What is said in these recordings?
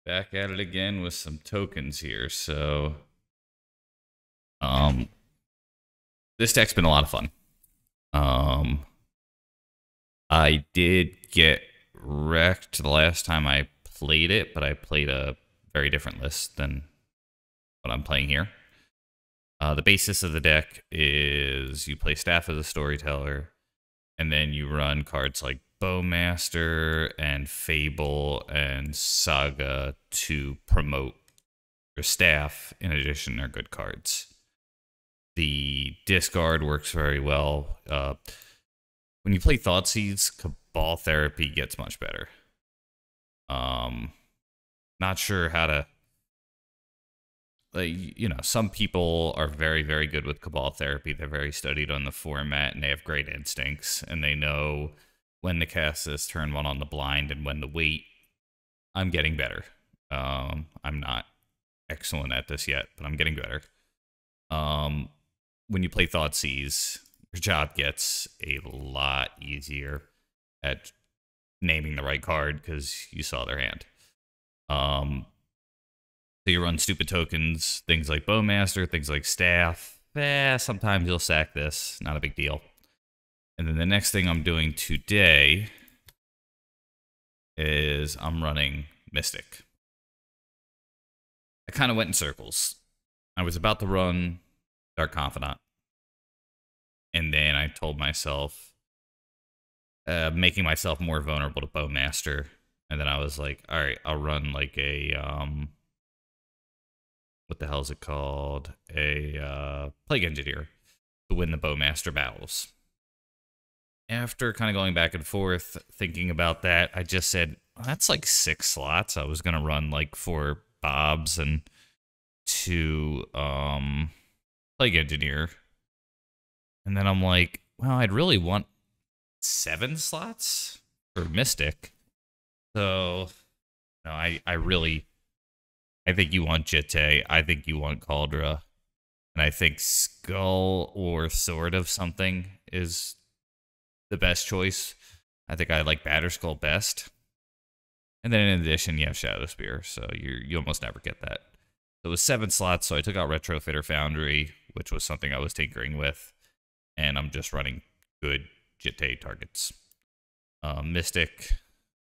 Back at it again with some tokens here. So, um, this deck's been a lot of fun. I did get wrecked the last time I played it, but I played a very different list than what I'm playing here. The basis of the deck is you play Staff as a Storyteller, and then you run cards like Bowmaster and Fable and Saga to promote your staff. In addition, they're good cards. The discard works very well. When you play Thoughtseize, Cabal Therapy gets much better. Not sure how to. Some people are very, very good with Cabal Therapy. They're very studied on the format, and they have great instincts, and they know when to cast this turn one on the blind and when to wait. I'm getting better. I'm not excellent at this yet, but I'm getting better. When you play Thoughtseize, your job gets a lot easier at naming the right card because you saw their hand. So you run stupid tokens, things like Bowmaster, things like Staff. Sometimes you'll sack this, not a big deal. And then the next thing I'm doing today is I'm running Mystic. I kind of went in circles. I was about to run Dark Confidant. And then I told myself, making myself more vulnerable to Bowmaster. And then I was like, all right, I'll run like a, what the hell is it called? A Plague Engineer to win the Bowmaster battles. After kind of going back and forth, thinking about that, I just said, well, that's like 6 slots. I was going to run like 4 Bobs and 2 Plague Engineer. And then I'm like, well, I'd really want 7 slots for Mystic. So, no, I think you want Jitte. I think you want Cauldra. And I think Skull or Sword of something is the best choice. I think I like Batterskull best. And then in addition, you have Shadow Spear, so you almost never get that. So it was 7 slots, so I took out Retrofitter Foundry, which was something I was tinkering with. And I'm just running good Jitte targets. Mystic,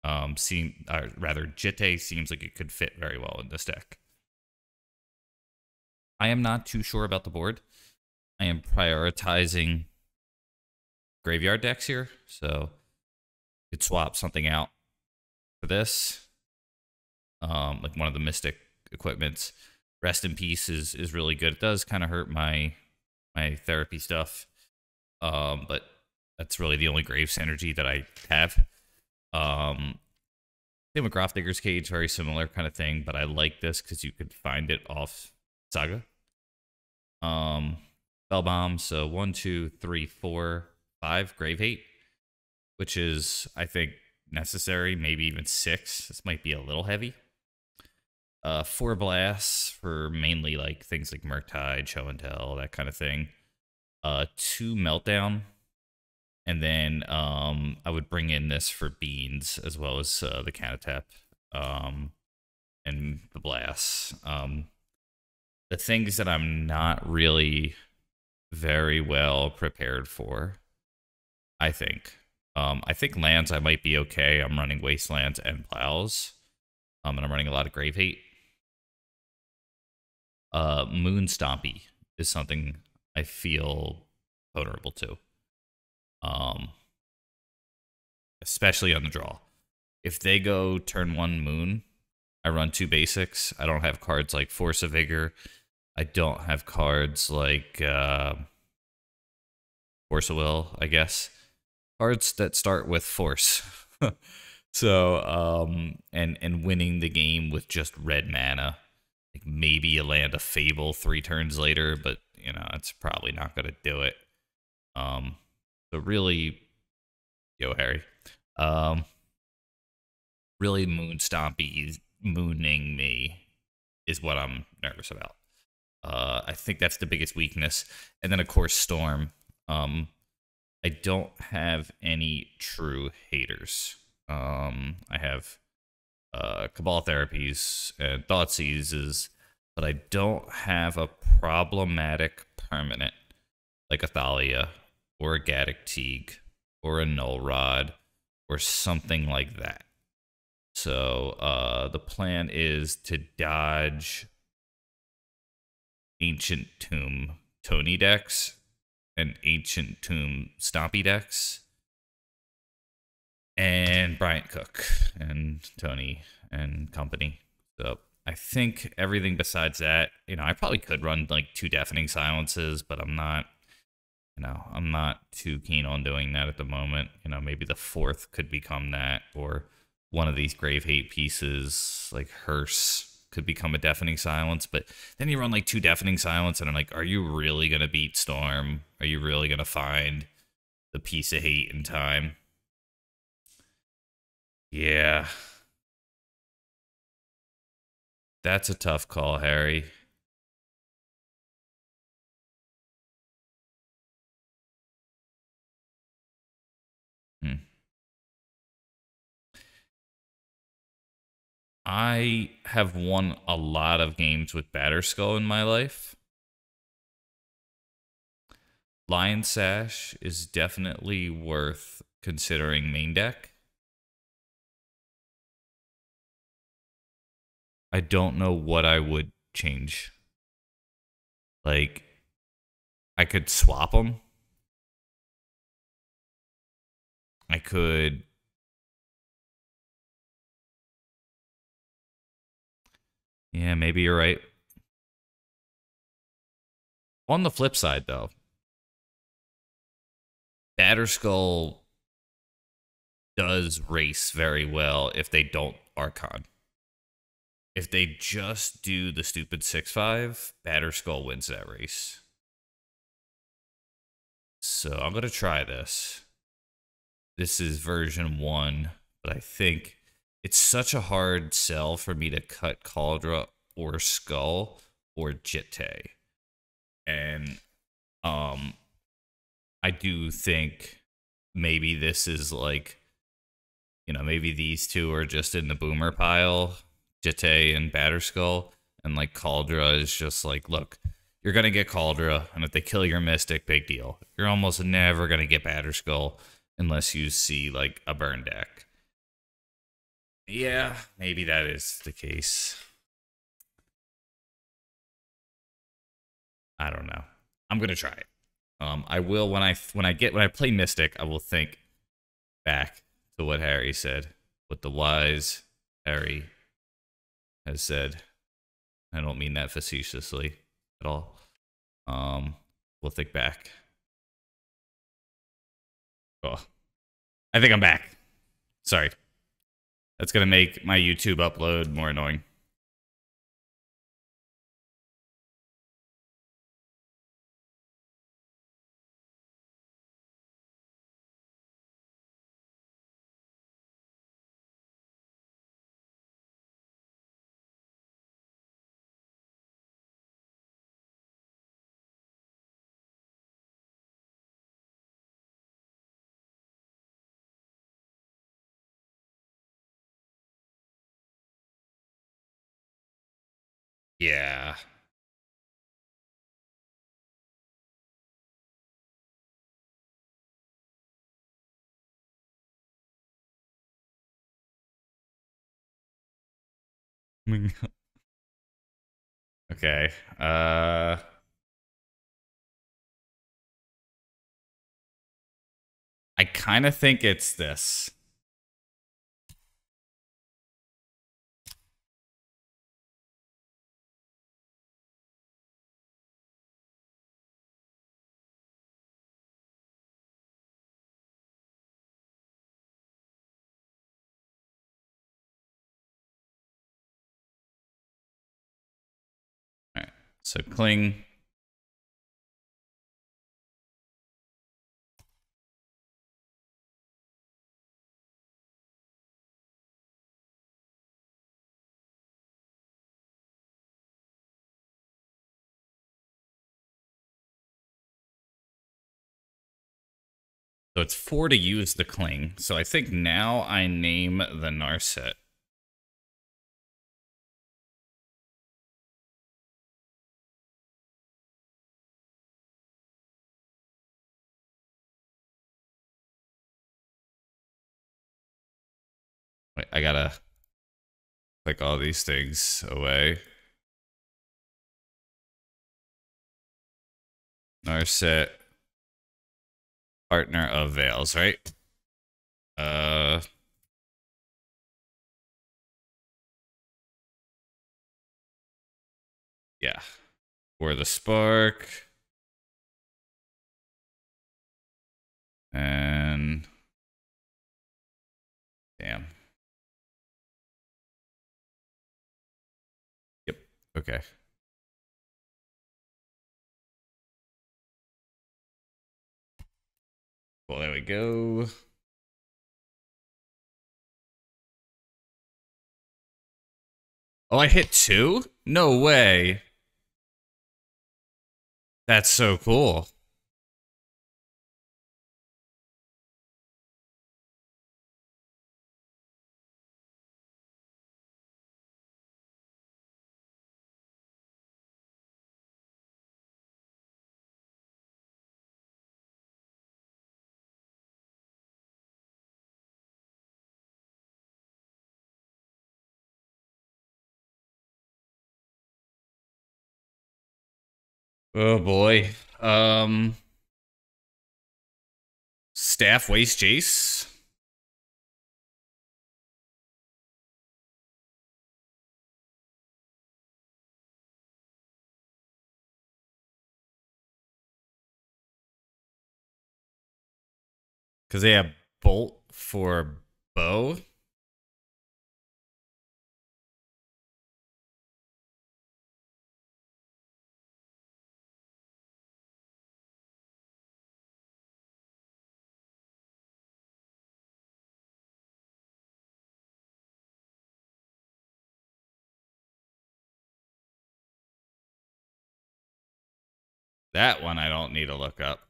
Jitte seems like it could fit very well in this deck. I am not too sure about the board. I am prioritizing graveyard decks here, so you could swap something out for this, like one of the Mystic equipments. Rest in Peace is really good. It does kind of hurt my therapy stuff, but that's really the only grave synergy that I have. Same with Grafdigger's Cage, very similar kind of thing, but I like this because you could find it off Saga. Spell Bomb, so 1, 2, 3, 4, 5 Grave Hate, which is, I think, necessary, maybe even 6. This might be a little heavy. 4 Blasts for mainly like things like Murktide, Show and Tell, that kind of thing. 2 Meltdown. And then I would bring in this for Beans as well as the Canatep and the Blasts. The things that I'm not really very well prepared for, I think. I think lands I might be okay. I'm running Wastelands and Plows. And I'm running a lot of Grave Hate. Moon Stompy is something I feel vulnerable to. Especially on the draw. If they go turn 1 Moon, I run 2 basics. I don't have cards like Force of Vigor. I don't have cards like Force of Will, I guess. Cards that start with Force. So, and winning the game with just red mana. Like maybe you land a Fable 3 turns later, but, you know, it's probably not going to do it. So really, yo, Harry. Really Moon Stompy mooning me is what I'm nervous about. I think that's the biggest weakness. And then, of course, Storm. I don't have any true haters. I have Cabal Therapies and Thoughtseizes, but I don't have a problematic permanent like a Thalia or a Gaddock Teague or a Null Rod or something like that. So the plan is to dodge Ancient Tomb Tony decks and Ancient Tomb Stompy decks and Bryant Cook and Tony and company. So I think everything besides that, I probably could run like 2 Deafening Silences, but I'm not, I'm not too keen on doing that at the moment. Maybe the 4th could become that, or one of these Grave Hate pieces like Hearse could become a Deafening Silence. But then you run like 2 Deafening Silence, and I'm like, are you really gonna beat Storm? Are you really gonna find the piece of hate in time? Yeah. That's a tough call, Harry. Hmm. I have won a lot of games with Batterskull in my life. Lion Sash is definitely worth considering main deck. I don't know what I would change. Like, I could swap them. I could. Yeah, maybe you're right. On the flip side, though, Batterskull does race very well if they don't Archon. If they just do the stupid 6/5, Batterskull wins that race. So I'm going to try this. This is version 1, but I think it's such a hard sell for me to cut Cauldra or Skull or Jitte. And I do think maybe this is like, maybe these two are just in the boomer pile, Jitte and Batterskull, and like Cauldra is just like, look, you're gonna get Cauldra, and if they kill your Mystic, big deal. You're almost never gonna get Batterskull unless you see like a burn deck. Yeah, maybe that is the case. I don't know. I'm gonna try it. I will when I play Mystic, I will think back to what Harry said, what the wise Harry has said. I don't mean that facetiously at all. We'll think back. Oh, I think I'm back. Sorry. That's gonna make my YouTube upload more annoying. Yeah. Okay. I kind of think it's this. All right. So Cling. So it's 4 to use the Cling. So I think now I name the Narset. I gotta click all these things away. Narset, partner of Veils, right? Yeah. For the spark. And damn. Yep. Okay. Well, there we go. Oh, I hit 2? No way. That's so cool. Oh boy. Staff waste Jace. Because they have bolt for bow. That one I don't need to look up.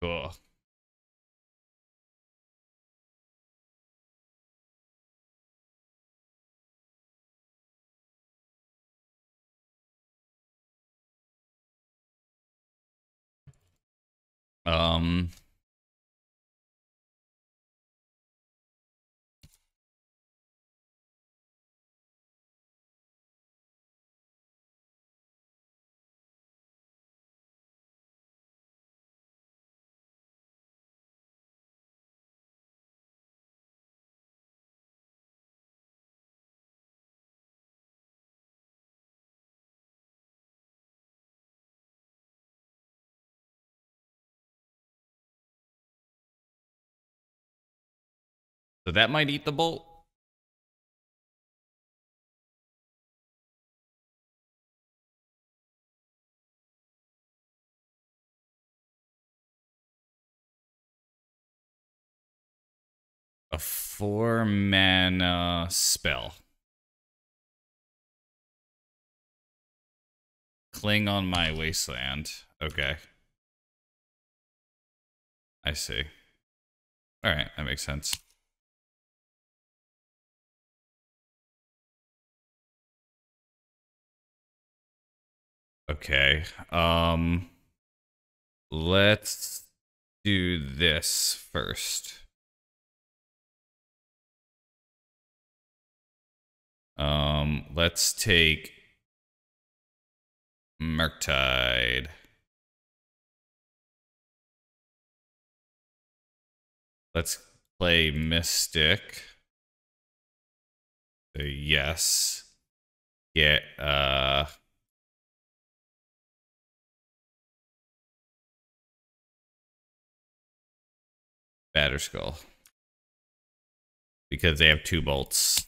Cool. Um, so that might eat the bolt. A 4-mana spell. Cling on my wasteland. Okay. I see. Alright, that makes sense. Okay. Let's do this first. Let's take Murktide. Let's play Mystic. So yes. Get Batterskull. Because they have 2 bolts.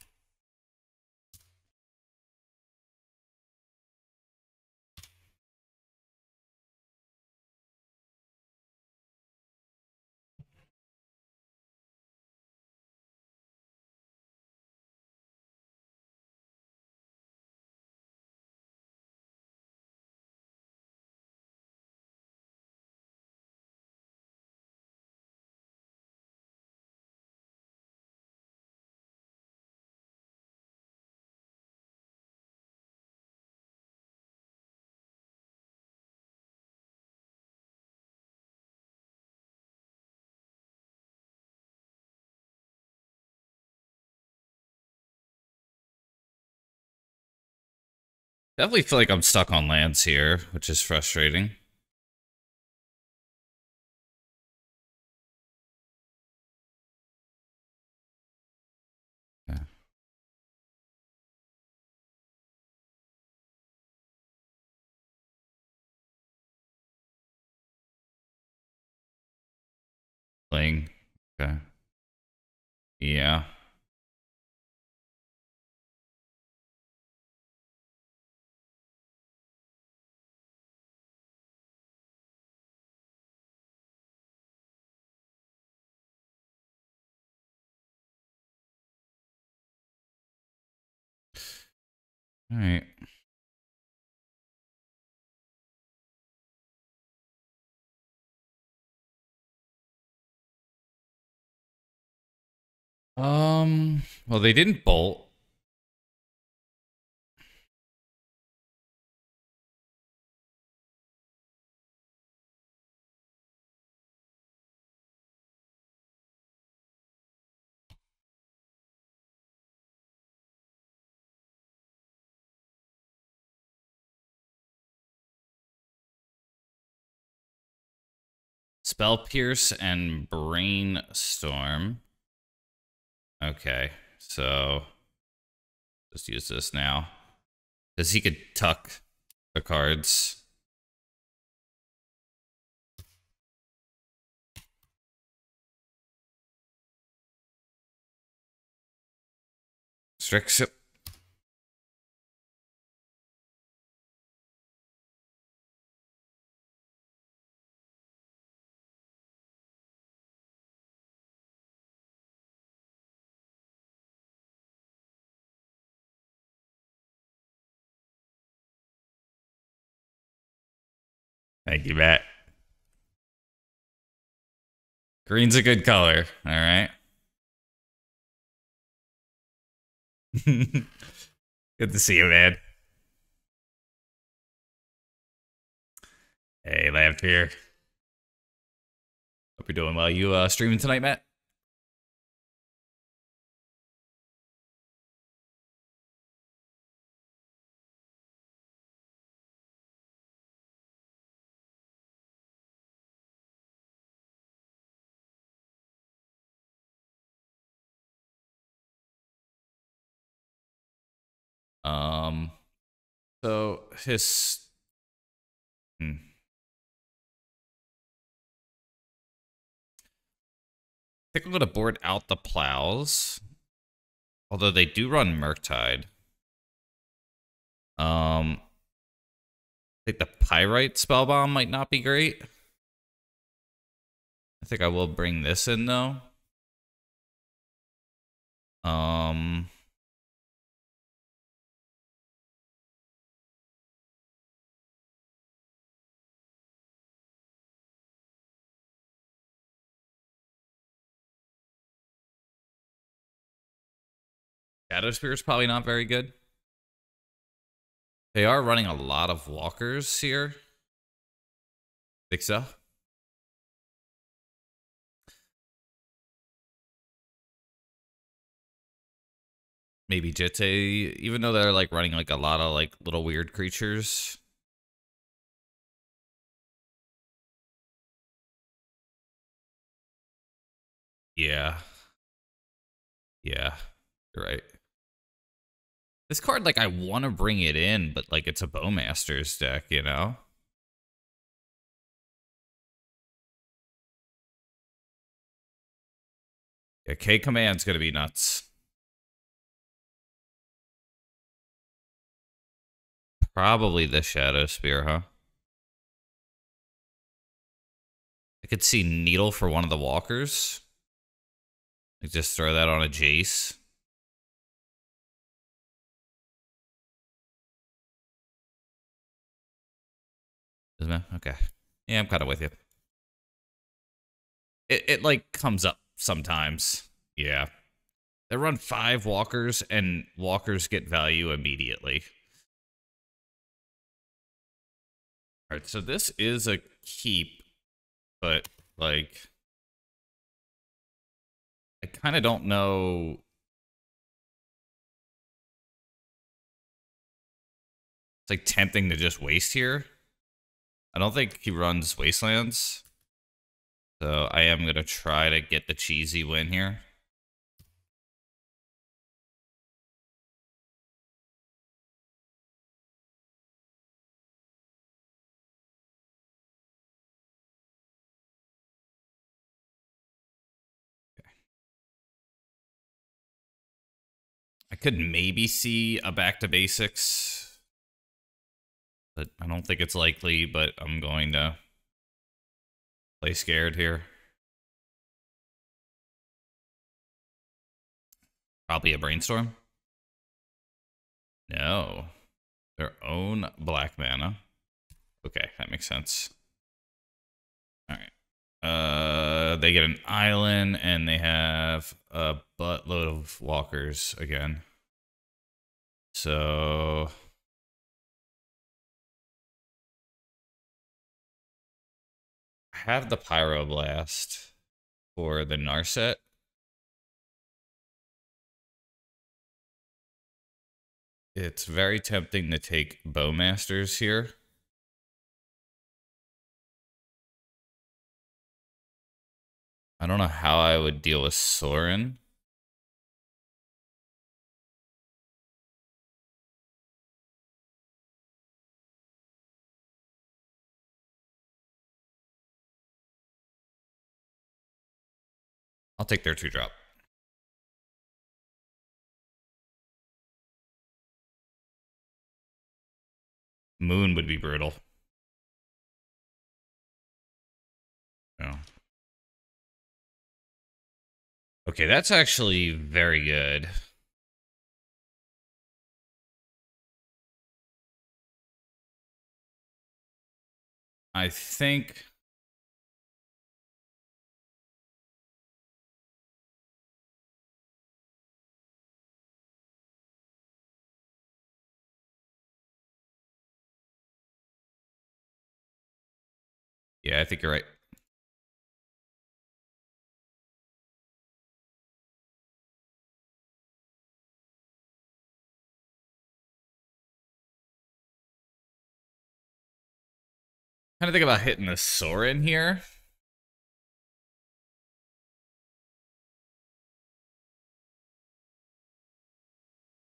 Definitely feel like I'm stuck on lands here, which is frustrating. Yeah. Playing. Okay. Yeah. All right. Well, they didn't bolt. Spell Pierce and Brainstorm. Okay, so just use this now. Because he could tuck the cards. Strix. Thank you, Matt. Green's a good color. All right. Good to see you, man. Hey, Lamphere. Hope you're doing well. You streaming tonight, Matt? Um. So his. Hmm. I think I'm gonna board out the plows. Although they do run Murktide. I think the Pyrite Spellbomb might not be great. I think I will bring this in though. Um. Shadow Spear is probably not very good. They are running a lot of walkers here. Think so? Maybe Jete, even though they're like running like a lot of like little weird creatures. Yeah. Yeah. You're right. This card, like, I want to bring it in, but like it's a Bowmaster's deck, you know? Yeah, K Command's gonna be nuts. Probably the Shadow Spear, huh? I could see Needle for one of the walkers. Like just throw that on a Jace. Isn't it? Okay. Yeah, I'm kind of with you. It like comes up sometimes. Yeah. They run 5 walkers, and walkers get value immediately. All right, so this is a keep, but like I kind of don't know. It's like tempting to just waste here. I don't think he runs Wastelands. So I am going to try to get the cheesy win here. I could maybe see a back to basics, but I don't think it's likely, but I'm going to play scared here. Probably a brainstorm. No. Their own black mana. Okay, that makes sense. Alright. They get an island, and they have a buttload of walkers again. So I have the Pyroblast for the Narset. It's very tempting to take Bowmasters here. I don't know how I would deal with Sorin. I'll take their 2-drop. Moon would be brutal. No. Okay, that's actually very good. I think yeah, I think you're right. Kind of think about hitting the Sorin here.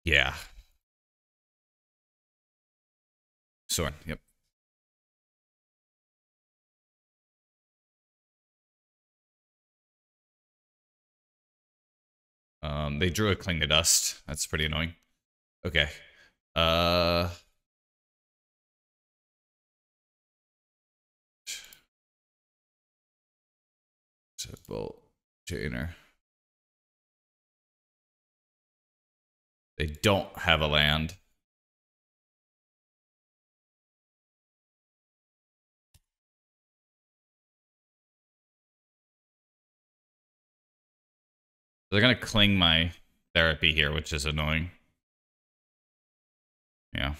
Yeah. Sorin, yep. They drew a Cling to Dust. That's pretty annoying. Okay. Bolt Chainer. They don't have a land. They're gonna cling my therapy here, which is annoying. Yeah.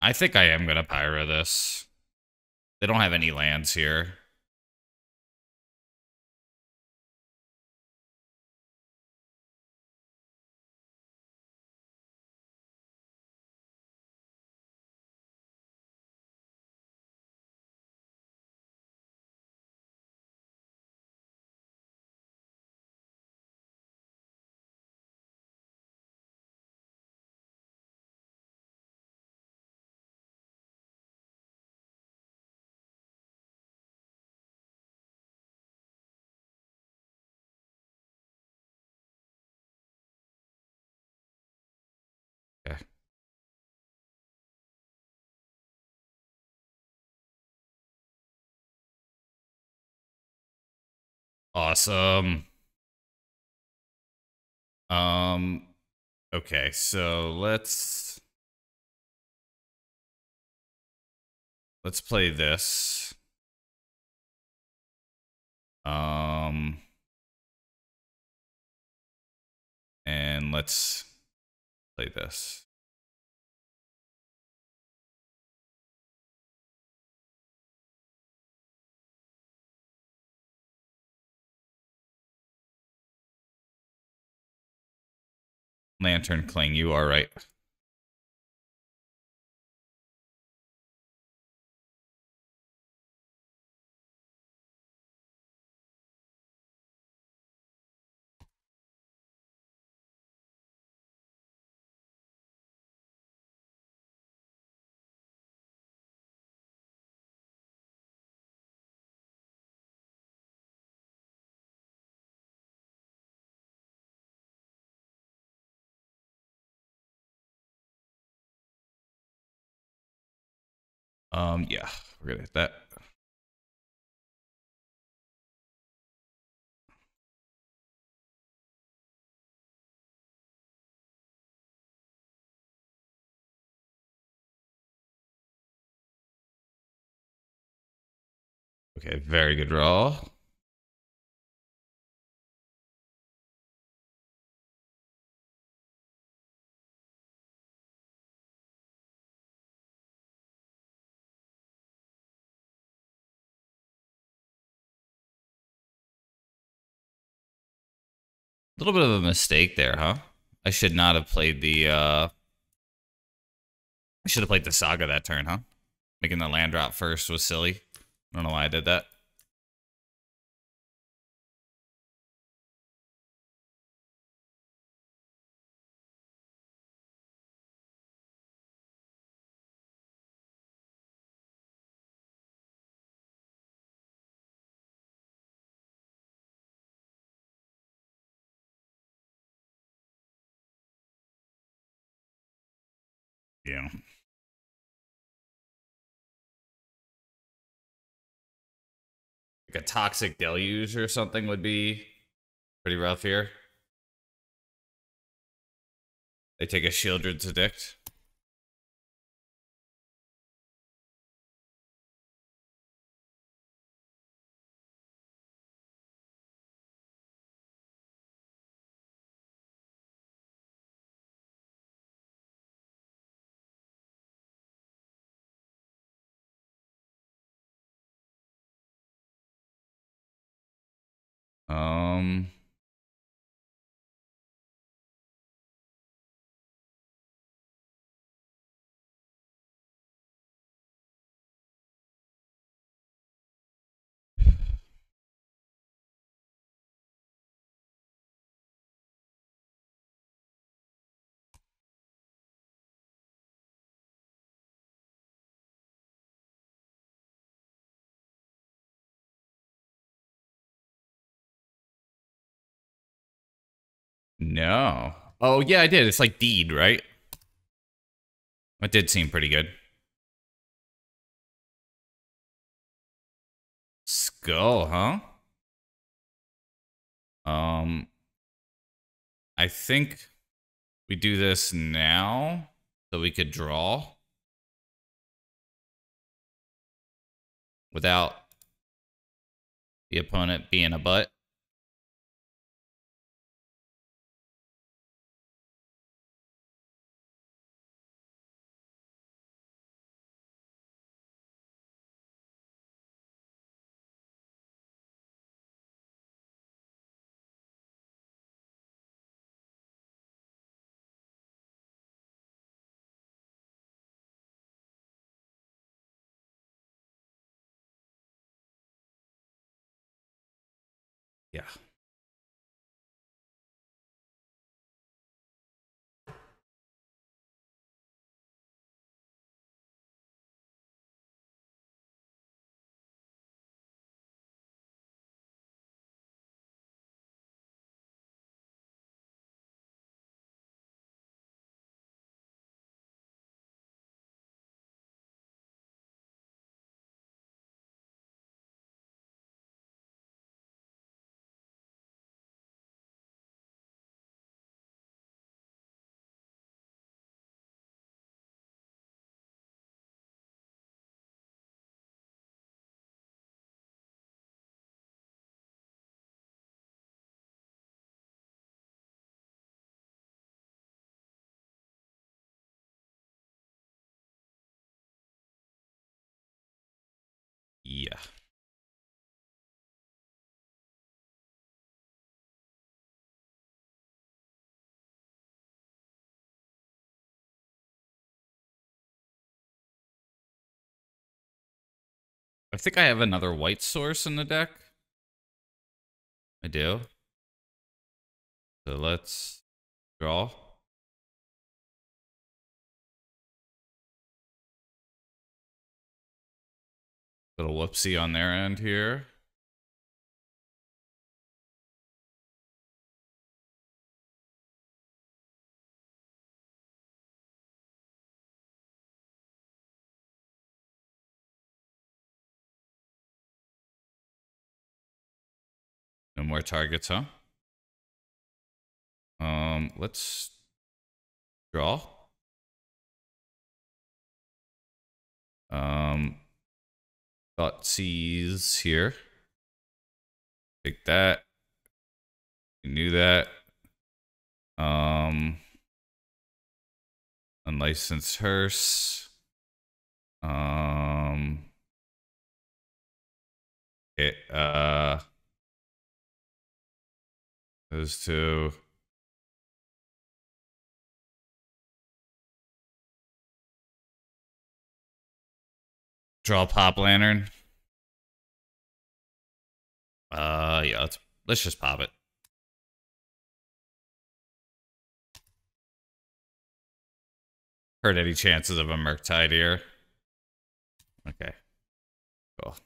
I think I am gonna pyro this. They don't have any lands here. Okay. Awesome. Okay, so let's play this. And let's play this. Lantern Cling, you are right. Yeah, we're gonna hit that. Okay, very good draw. A little bit of a mistake there, huh? I should not have played the, I should have played the Saga that turn, huh? Making the land drop first was silly. I don't know why I did that. Yeah. Like a Toxic Deluge or something would be pretty rough here. They take a Shieldred's Addict. Um, no. Oh, yeah, I did. It's like Deed, right? It did seem pretty good. Skull, huh? Um, I think we do this now so we could draw without the opponent being a butt. Yeah. Yeah. I think I have another white source in the deck. I do. So let's draw. Little whoopsie on their end here. No more targets, huh? Let's draw. Thought sees here. Take that. You knew that. Unlicensed hearse. It those two. Draw pop lantern. Yeah, let's just pop it. Heard any chances of a Murktide here? Okay. Cool.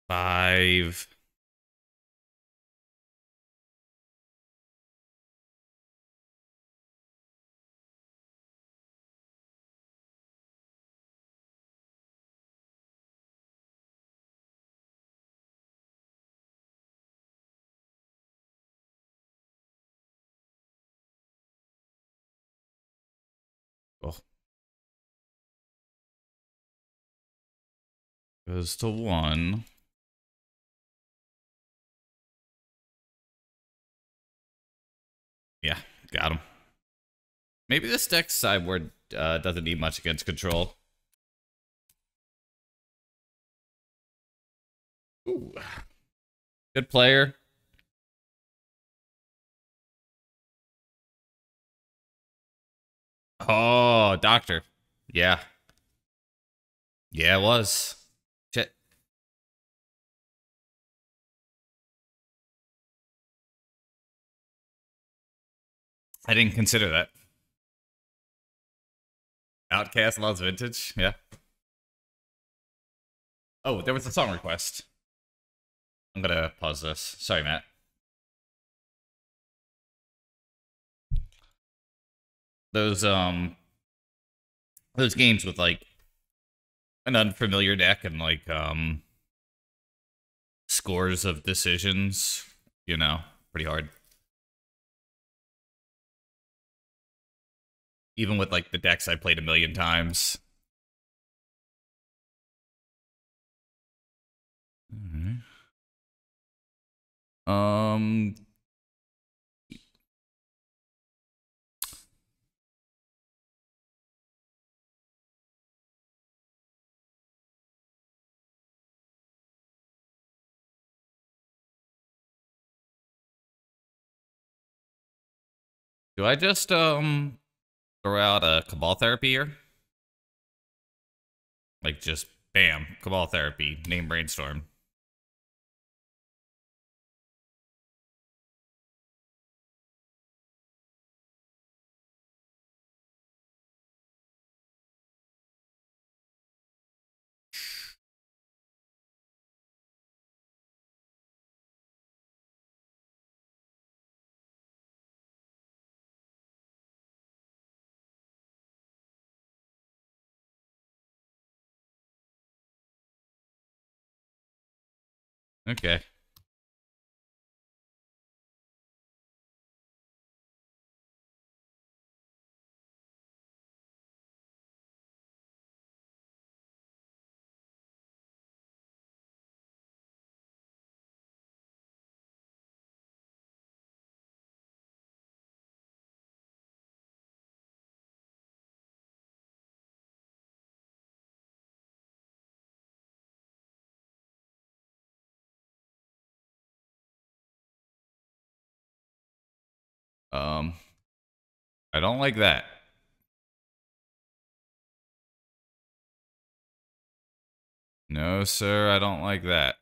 Five. Cool. Goes to one. Yeah, got him. Maybe this deck's sideboard doesn't need much against control. Ooh. Good player. Oh, doctor. Yeah. Yeah, it was. Shit. I didn't consider that. Outcast loves vintage. Yeah. Oh, there was a song request. I'm gonna pause this. Sorry, Matt. Those those games with like an unfamiliar deck and like scores of decisions, you know, pretty hard. Even with like the decks I played a million times. Mm-hmm. Do I just throw out a Cabal Therapy here? Like just bam, Cabal Therapy, name Brainstorm. Okay. Um, I don't like that. No, sir, I don't like that.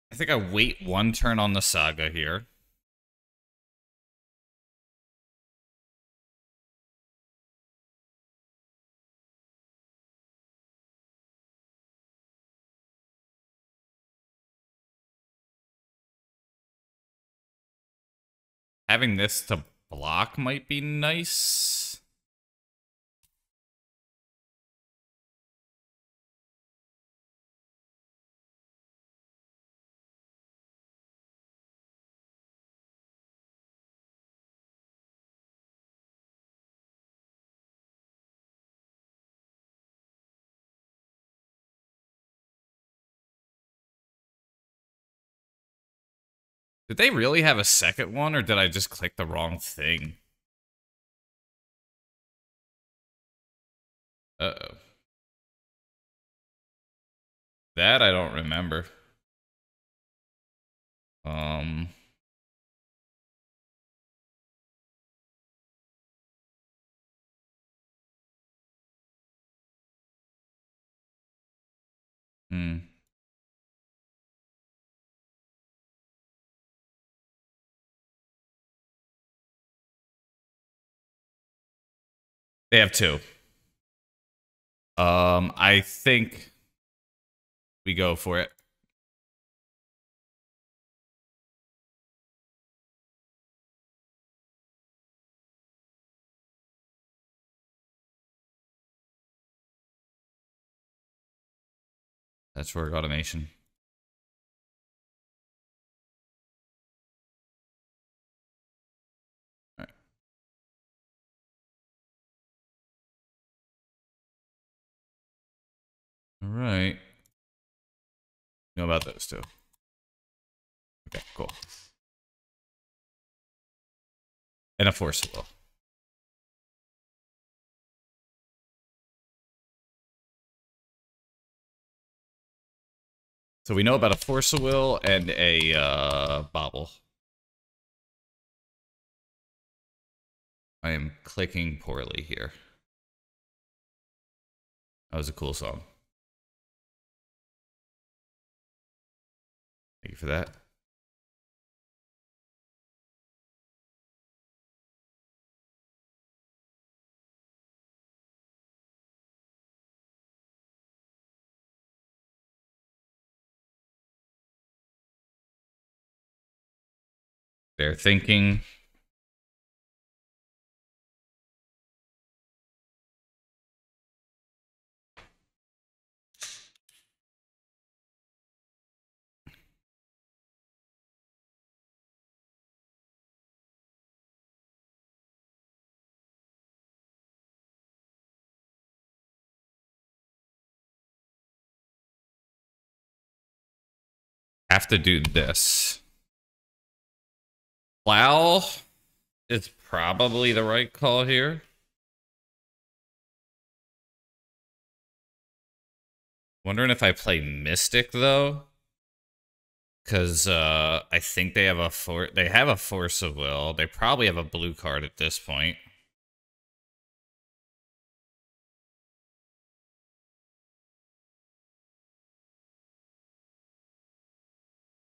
I think I wait one turn on the Saga here. Having this to block might be nice. Did they really have a second one, or did I just click the wrong thing? Uh-oh. That I don't remember. Um... Hmm. They have two. I think we go for it. Patchwork automation. All right. All right. Know about those two. Okay, cool. And a force of will. So we know about a force of will and a bobble. I am clicking poorly here. That was a cool song. Thank you for that. They're thinking. Have to do this. Plow is probably the right call here. Wondering if I play Mystic though, because I think they have a force of will. They probably have a blue card at this point.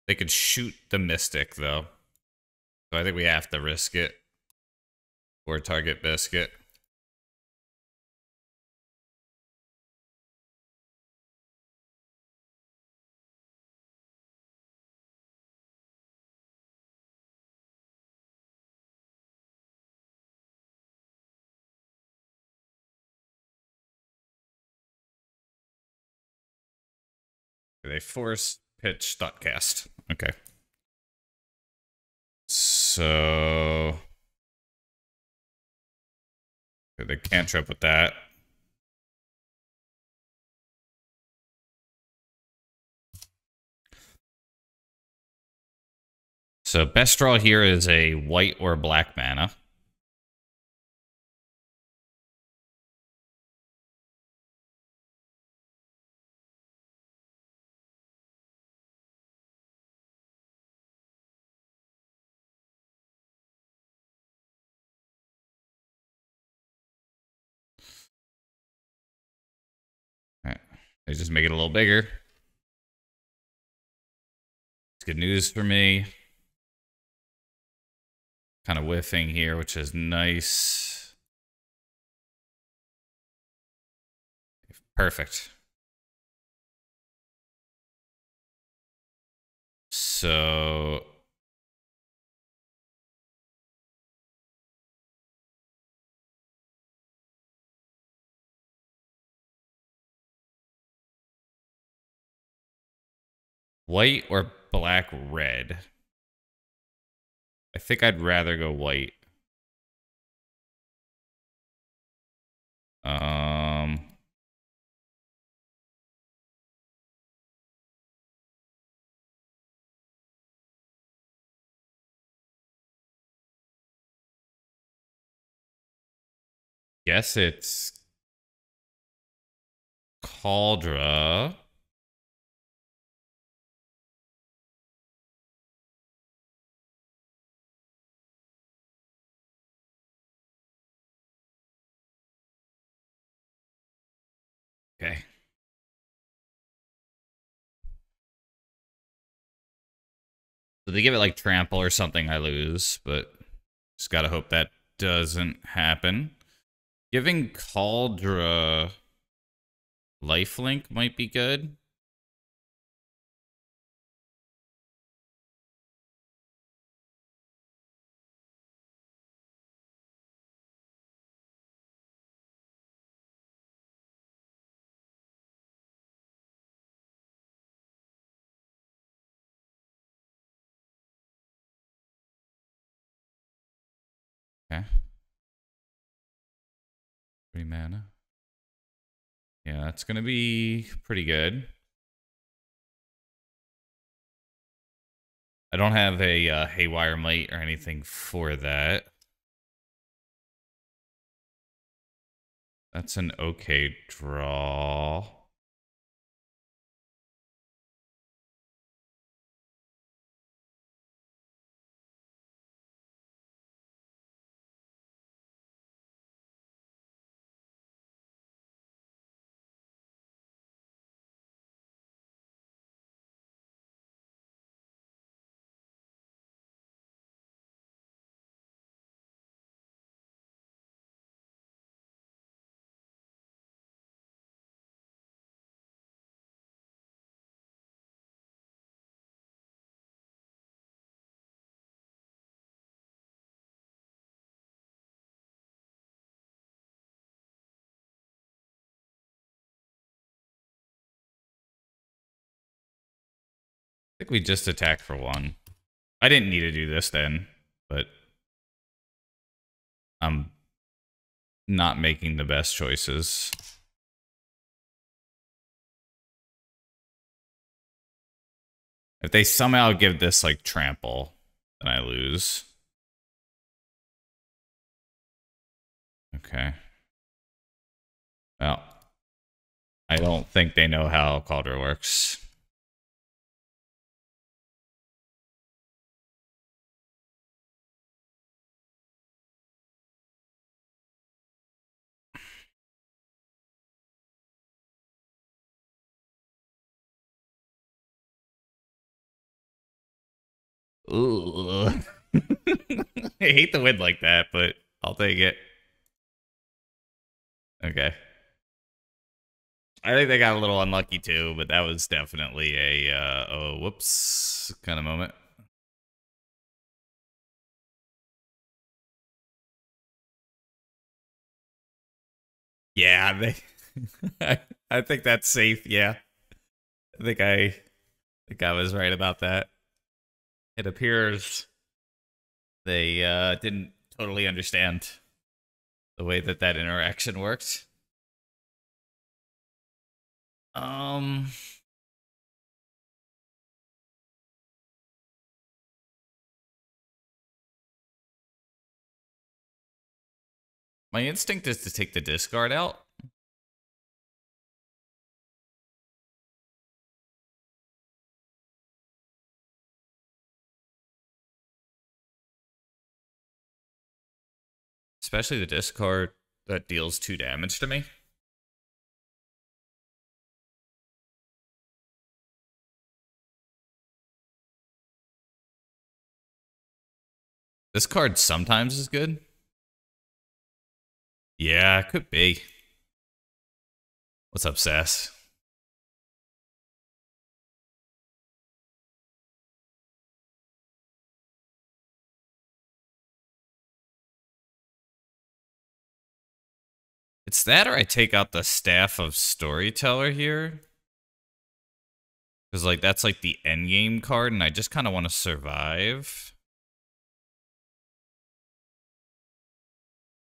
They could shoot the Mystic though, so I think we have to risk it or target Biscuit. They force pitch cast. Okay. So they cantrip with that. So best draw here is a white or black mana. They just make it a little bigger. It's good news for me. Kind of whiffing here, which is nice. Perfect. So white or black red? I think I'd rather go white. Guess it's Cauldra. Okay. So they give it like trample or something, I lose, but just gotta hope that doesn't happen. Giving Cauldra lifelink might be good. Okay. 3 mana. Yeah, that's gonna be pretty good. I don't have a Haywire Might or anything for that. That's an okay draw. I think we just attacked for 1. I didn't need to do this then, but I'm not making the best choices. If they somehow give this like trample, then I lose. Okay. Well, I don't think they know how Calder works. Ooh. I hate the wind like that, but I'll take it. Okay. I think they got a little unlucky too, but that was definitely a oh whoops kind of moment. Yeah, they I think that's safe, yeah. I think I was right about that. It appears they didn't totally understand the way that that interaction worked. Um, my instinct is to take the discard out. Especially the discard that deals 2 damage to me. This card sometimes is good. Yeah, it could be. What's up, Sass? It's that or I take out the Staff of Storyteller here. Because, like, that's, like, the endgame card, and I just kind of want to survive.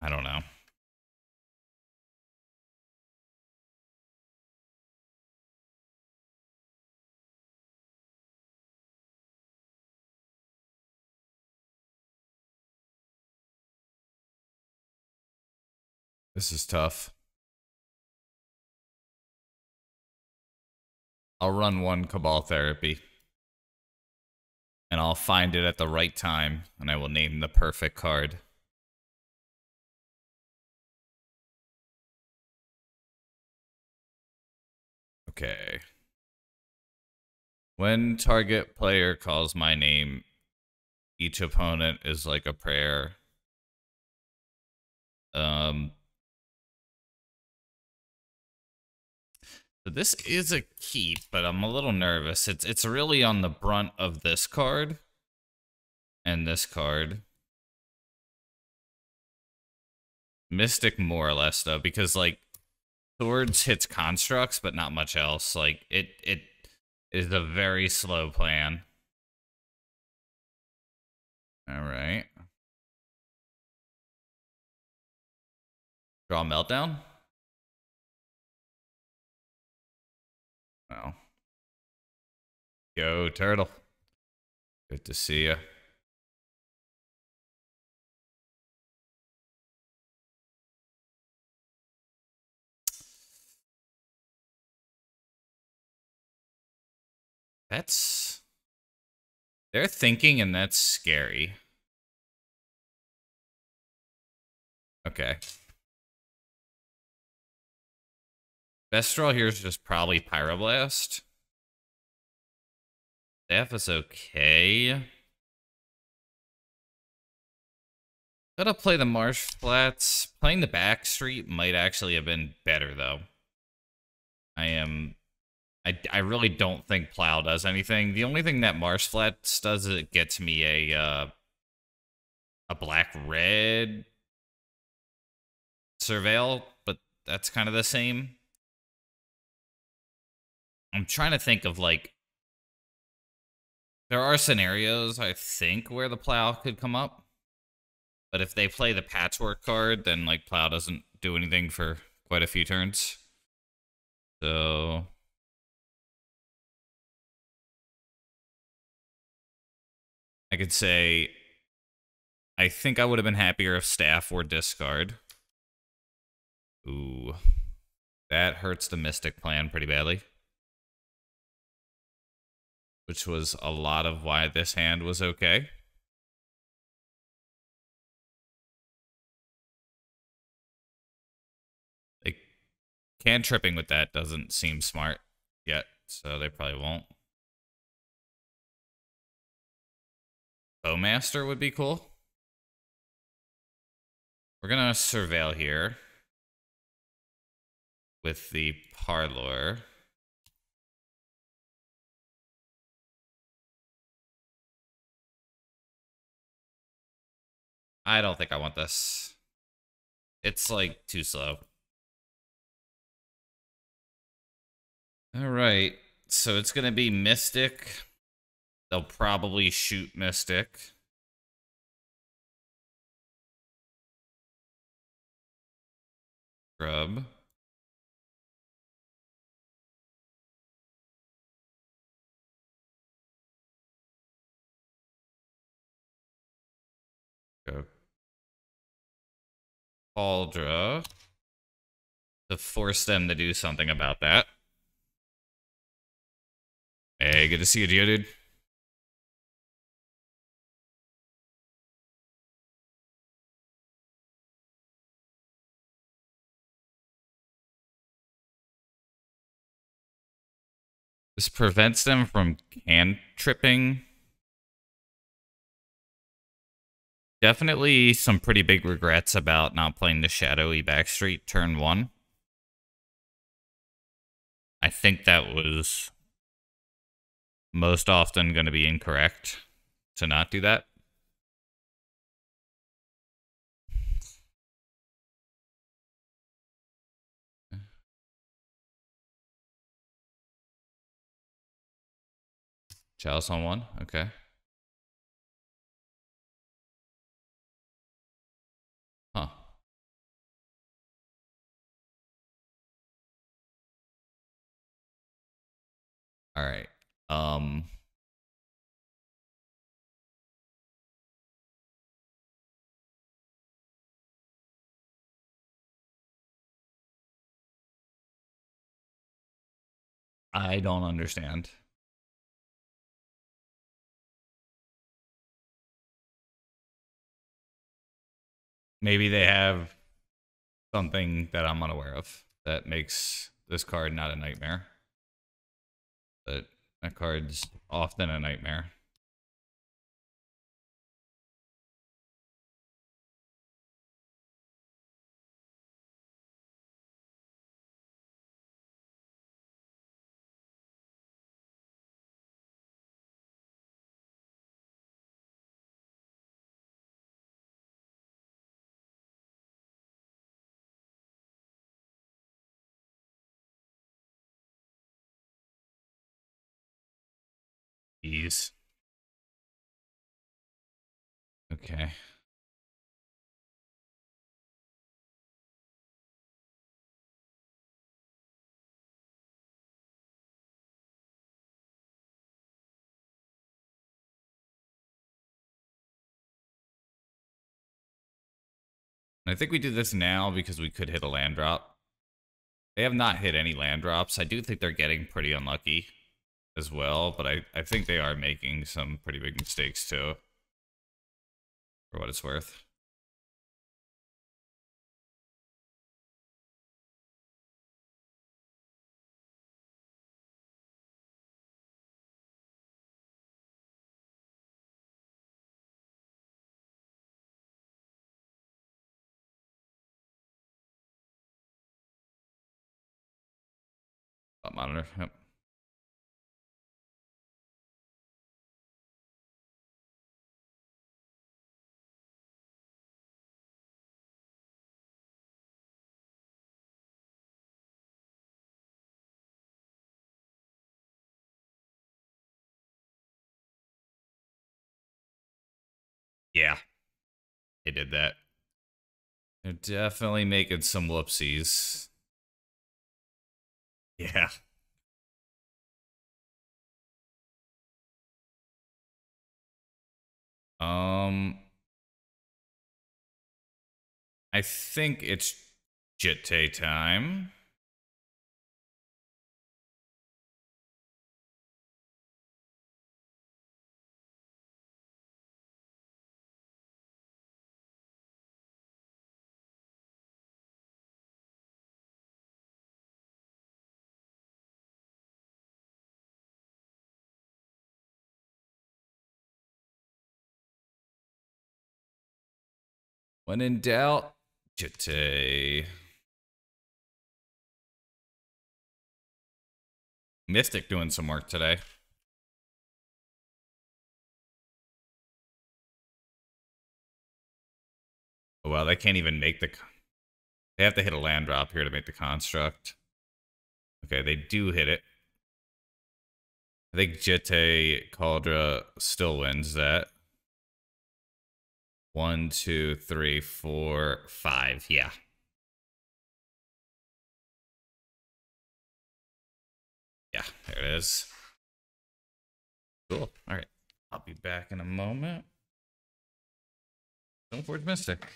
I don't know. This is tough. I'll run one Cabal Therapy. And I'll find it at the right time, and I will name the perfect card. Okay. When target player calls my name, each opponent is like a prayer. So this is a keep, but I'm a little nervous. It's really on the brunt of this card and this card. Mystic more or less though, because like Swords hits constructs, but not much else. Like it is a very slow plan. All right. Draw Meltdown? Well. Go, Turtle. Good to see you. That's... They're thinking, and that's scary. Okay. Best draw here is just probably Pyroblast. Staff is okay. Gotta play the Marsh Flats. Playing the back street might actually have been better, though. I really don't think Plow does anything. The only thing that Marsh Flats does is it gets me a black-red Surveil, but that's kind of the same. I'm trying to think of, like... There are scenarios, I think, where the Plow could come up. But if they play the Patchwork card, then, like, Plow doesn't do anything for quite a few turns. So... I could say... I think I would have been happier if Staff were discard. Ooh. That hurts the Mystic plan pretty badly. Which was a lot of why this hand was okay. Like, cantripping with that doesn't seem smart yet, so they probably won't. Bowmaster would be cool. We're gonna Surveil here with the Parlor. I don't think I want this. It's like too slow. All right, so it's gonna be Mystic. They'll probably shoot Mystic. Scrub. Go. Cauldra. To force them to do something about that. Hey, good to see you, dude. This prevents them from cantripping. Definitely some pretty big regrets about not playing the shadowy backstreet turn 1. I think that was most often going to be incorrect to not do that. Chalice on 1, okay. Huh. All right. I don't understand. Maybe they have something that I'm unaware of that makes this card not a nightmare. But that card's often a nightmare. Jeez. Okay. I think we do this now because we could hit a land drop. They have not hit any land drops. I do think they're getting pretty unlucky as well, but I think they are making some pretty big mistakes too, for what it's worth. Monitor, yep. Yeah, they did that. They're definitely making some whoopsies. Yeah. Um, I think it's Jitte time. When in doubt, Jitte. Mystic doing some work today. Oh, well, they can't even make the... They have to hit a land drop here to make the construct. Okay, they do hit it. I think Jitte Cauldra still wins that. 1, 2, 3, 4, 5. Yeah. Yeah, there it is. Cool. All right. I'll be back in a moment. Stoneforge Mystic.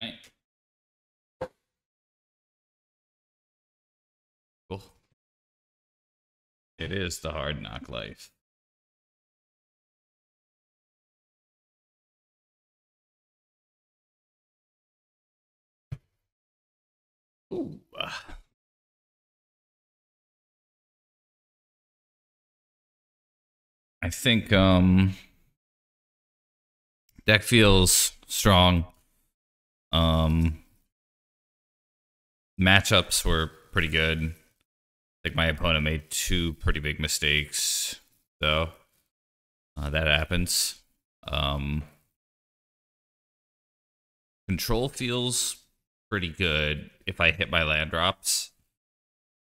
Right. Cool. It is the hard knock life. Ooh. I think deck feels strong. Um Matchups were pretty good. I think my opponent made two pretty big mistakes, though. That happens. Um Control feels pretty good if I hit my land drops.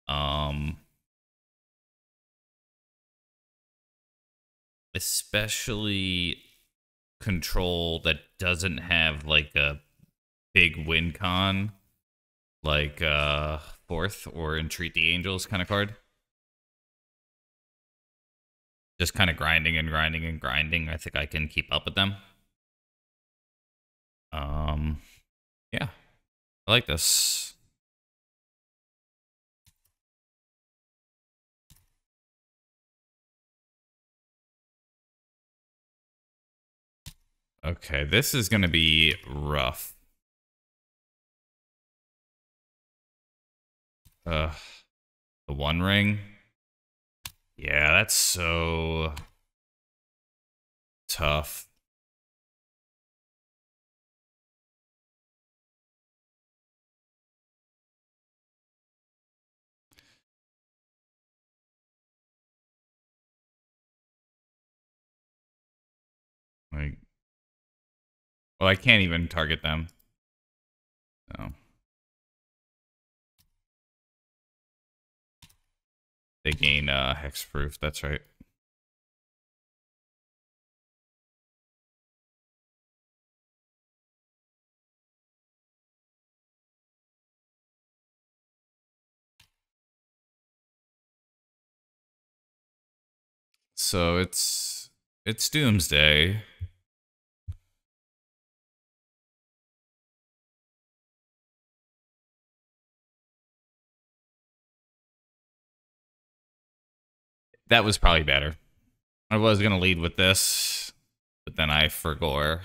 Um Especially control that doesn't have like a big win con, like fourth or entreat the angels kind of card. Just kind of grinding and grinding and grinding. I think I can keep up with them. Yeah, I like this. Okay, this is gonna be rough. The One Ring. Yeah, that's so tough. Like, well, I can't even target them. No. They gain hexproof, that's right. So it's Doomsday. That was probably better. I was gonna lead with this, but then I forgore.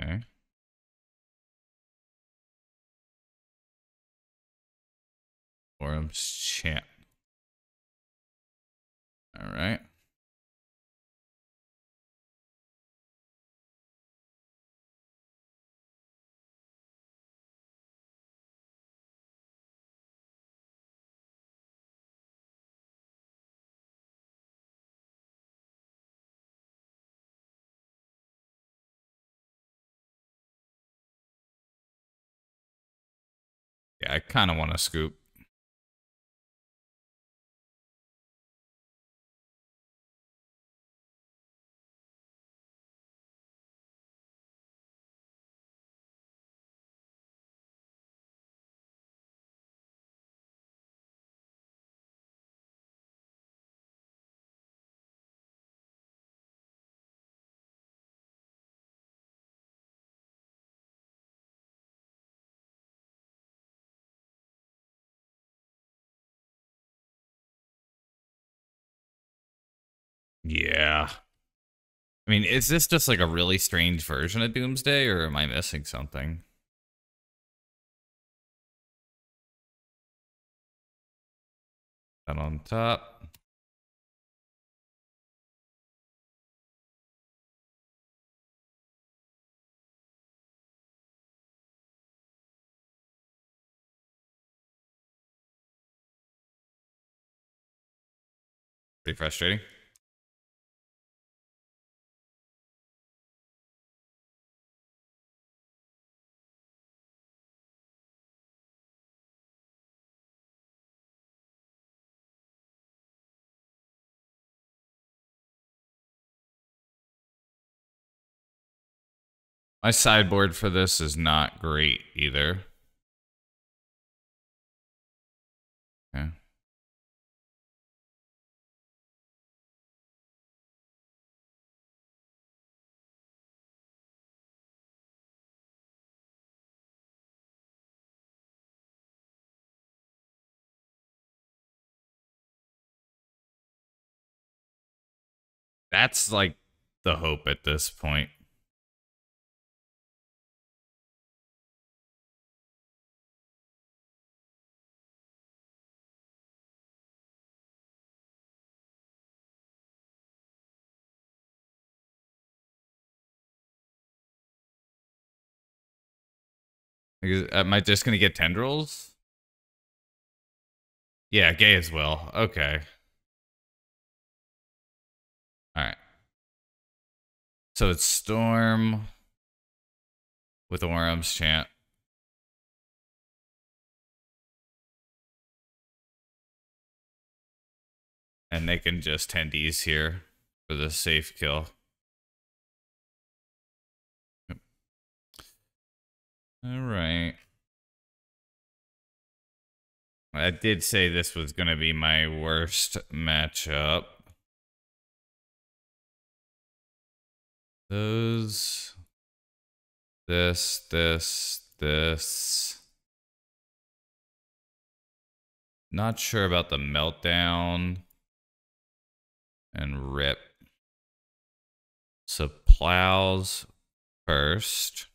Okay. Forum's chant. All right. Yeah, I kind of want to scoop. Yeah. I mean, is this just like a really strange version of Doomsday, or am I missing something? That on top. Pretty frustrating. My sideboard for this is not great either. Okay. That's like the hope at this point. Am I just gonna get tendrils? Yeah, gay as well. Okay. Alright. So it's Storm with Orum's Chant. And they can just tendies here for the safe kill. Alright. I did say this was going to be my worst matchup. Those. This. Not sure about the meltdown. And rip. So plows first.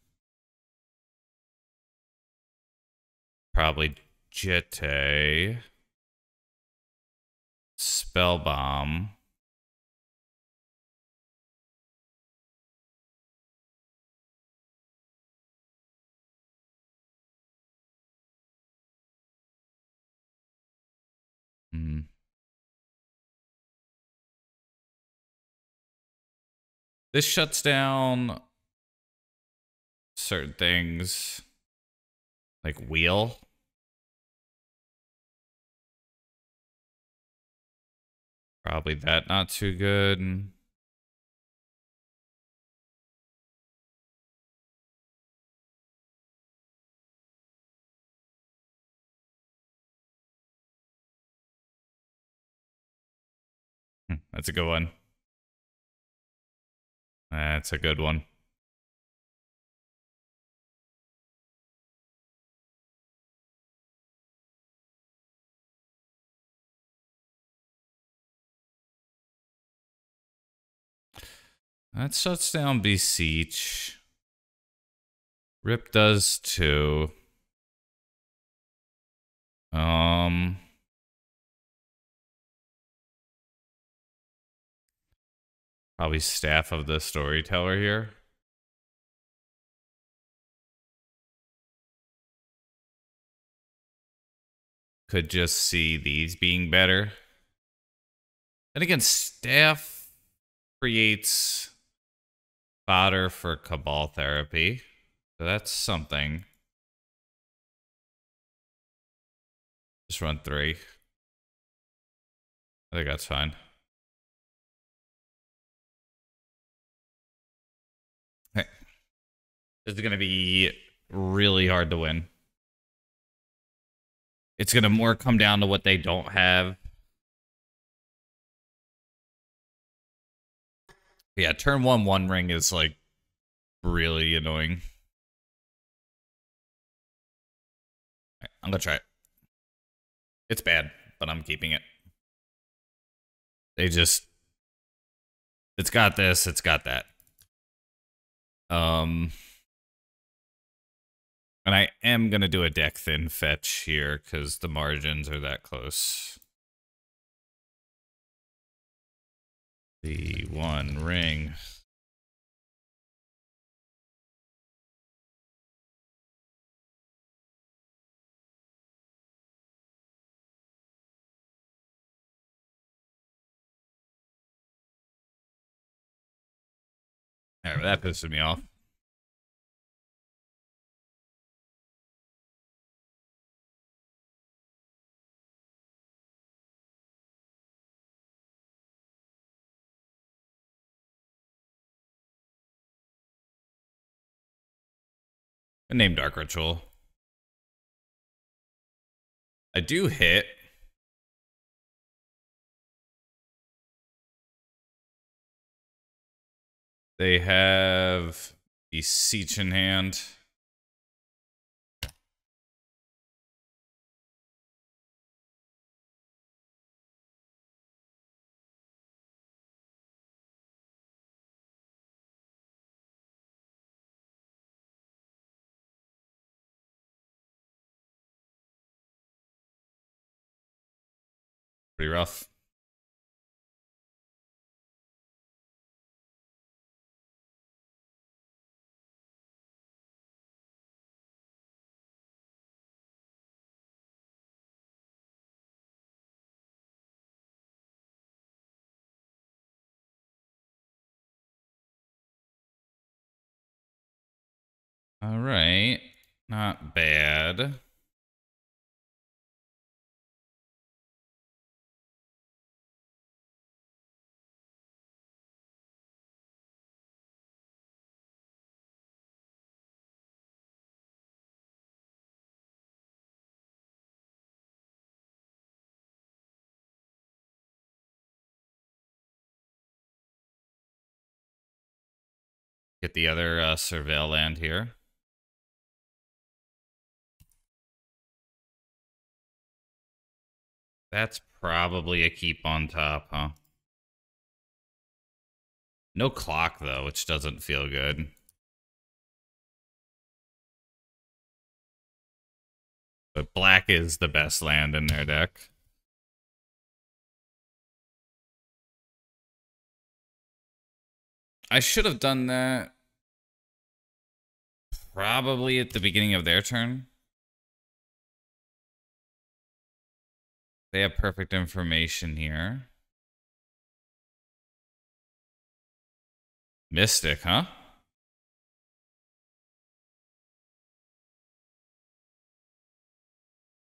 Probably Jete. Spell bomb. This shuts down certain things. Like wheel. Probably that not too good. That's a good one. That's a good one. That shuts down Beseech. Rip does too. Probably Staff of the Storyteller here. Could just see these being better. And again, Staff creates fodder for Cabal Therapy. So that's something. Just run 3. I think that's fine. Okay. This is going to be really hard to win. It's going to more come down to what they don't have. Yeah, turn 1 ring is like really annoying. Right, I'm going to try it. It's bad, but I'm keeping it. They just... It's got this, it's got that. And I am going to do a deck thin fetch here because the margins are that close. The 1 ring. All right, that pisses me off. Name Dark Ritual. I do hit. They have Beseech in hand. Pretty rough. All right. Not bad. Get the other Surveil land here. That's probably a keep on top, huh? No clock, though, which doesn't feel good. But black is the best land in their deck. I should have done that probably at the beginning of their turn. They have perfect information here. Mystic, huh?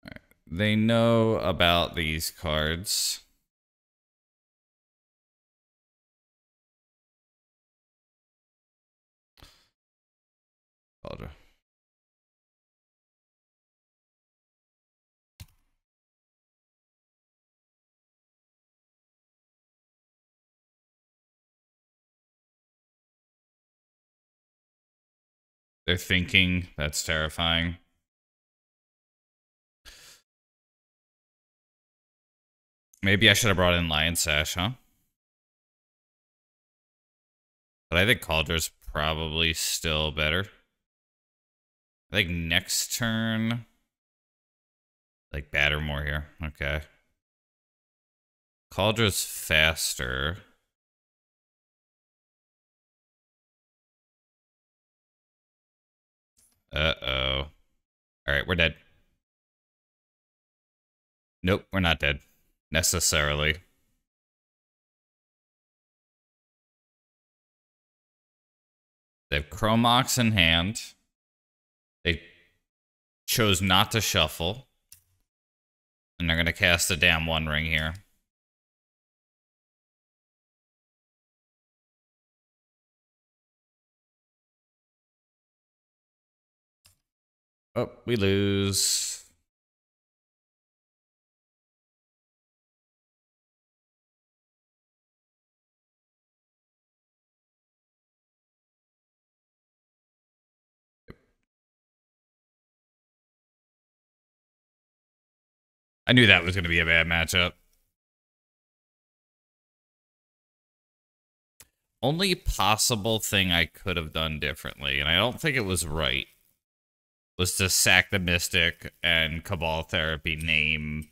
Right. They know about these cards. Cauldron. They're thinking. That's terrifying. Maybe I should have brought in Lion Sash, huh? But I think Caldra's probably still better. I think next turn, like batter more here. Okay. Caldra's faster. Uh-oh. All right, we're dead. Nope, we're not dead. Necessarily. They have Chromox in hand. They chose not to shuffle. And they're going to cast a damn One Ring here. Oh, we lose. I knew that was going to be a bad matchup. Only possible thing I could have done differently, and I don't think it was right, was to sack the Mystic and Cabal Therapy name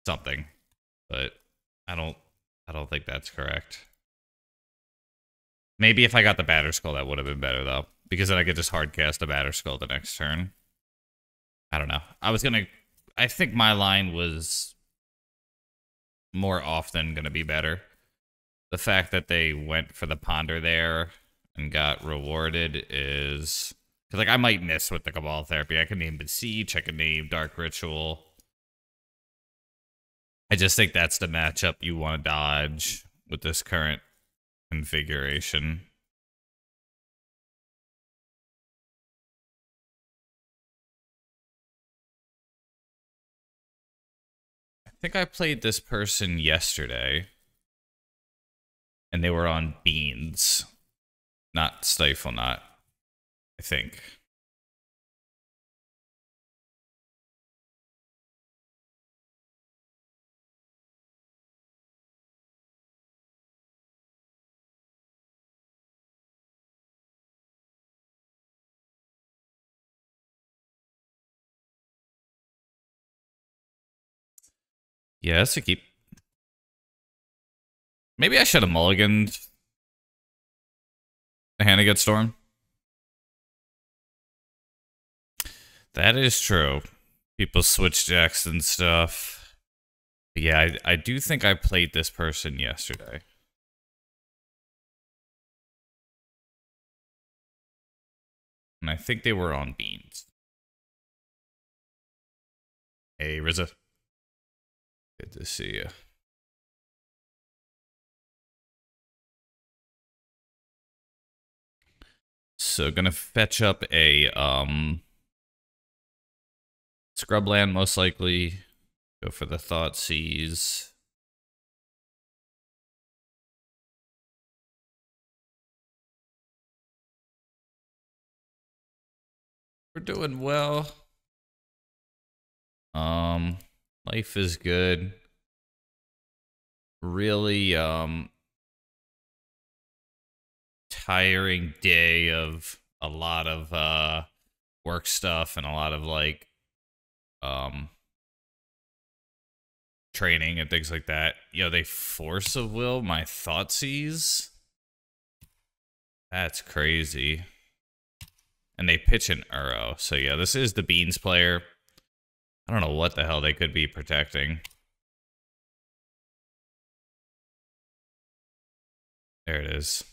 something. But I don't think that's correct. Maybe if I got the Batter Skull, that would have been better, though. Because then I could just hard cast a Batter Skull the next turn. I don't know. I think my line was more often going to be better. The fact that they went for the Ponder there and got rewarded is... Because, like, I might miss with the Cabal Therapy. I can name Beseech. I can name Dark Ritual. I just think that's the matchup you want to dodge with this current configuration. think I played this person yesterday, and they were on Beans, not Stifle Knot, I think. Yeah, that's a keep. Maybe I should have mulliganed the Hannigat Storm. That is true. People switch decks and stuff. But yeah, I do think I played this person yesterday. And I think they were on Beans. Hey, Rizza. Good to see you. So gonna fetch up a Scrubland, most likely. Go for the Thoughtseize. We're doing well. Life is good. Really tiring day of a lot of work stuff and a lot of like training and things like that. Yo, they force of will my Thoughtseize. That's crazy. And they pitch an Uro. So yeah, this is the Beans player. I don't know what the hell they could be protecting. There it is.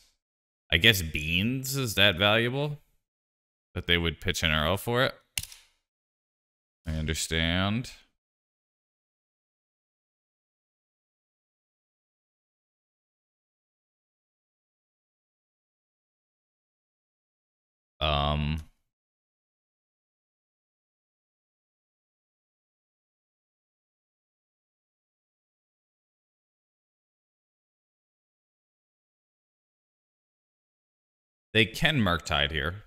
I guess Beans is that valuable that they would pitch an Uro for it. I understand. They can Murktide here.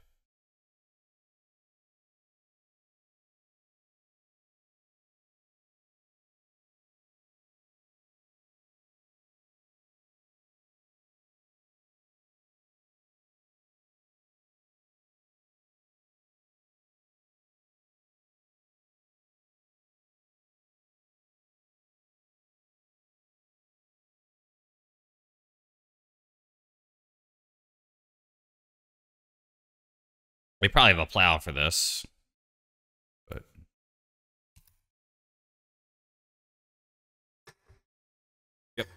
They probably have a plow for this. But yep.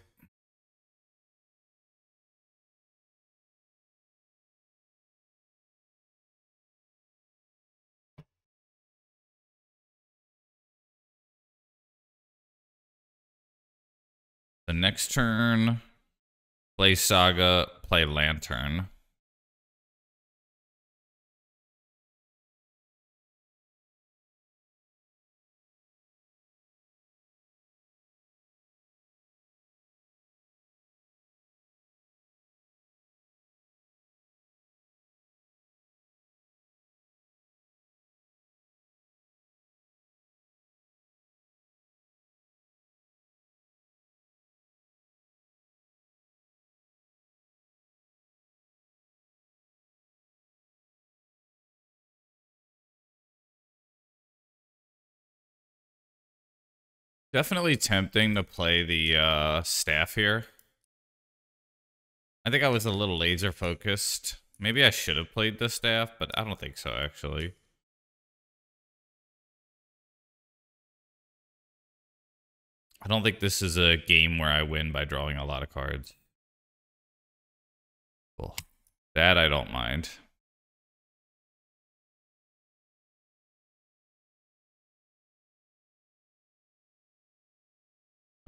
The next turn, play Saga, play Lantern. Definitely tempting to play the staff here. I think I was a little laser focused. Maybe I should have played the staff, but I don't think so, actually. I don't think this is a game where I win by drawing a lot of cards. Cool. That I don't mind.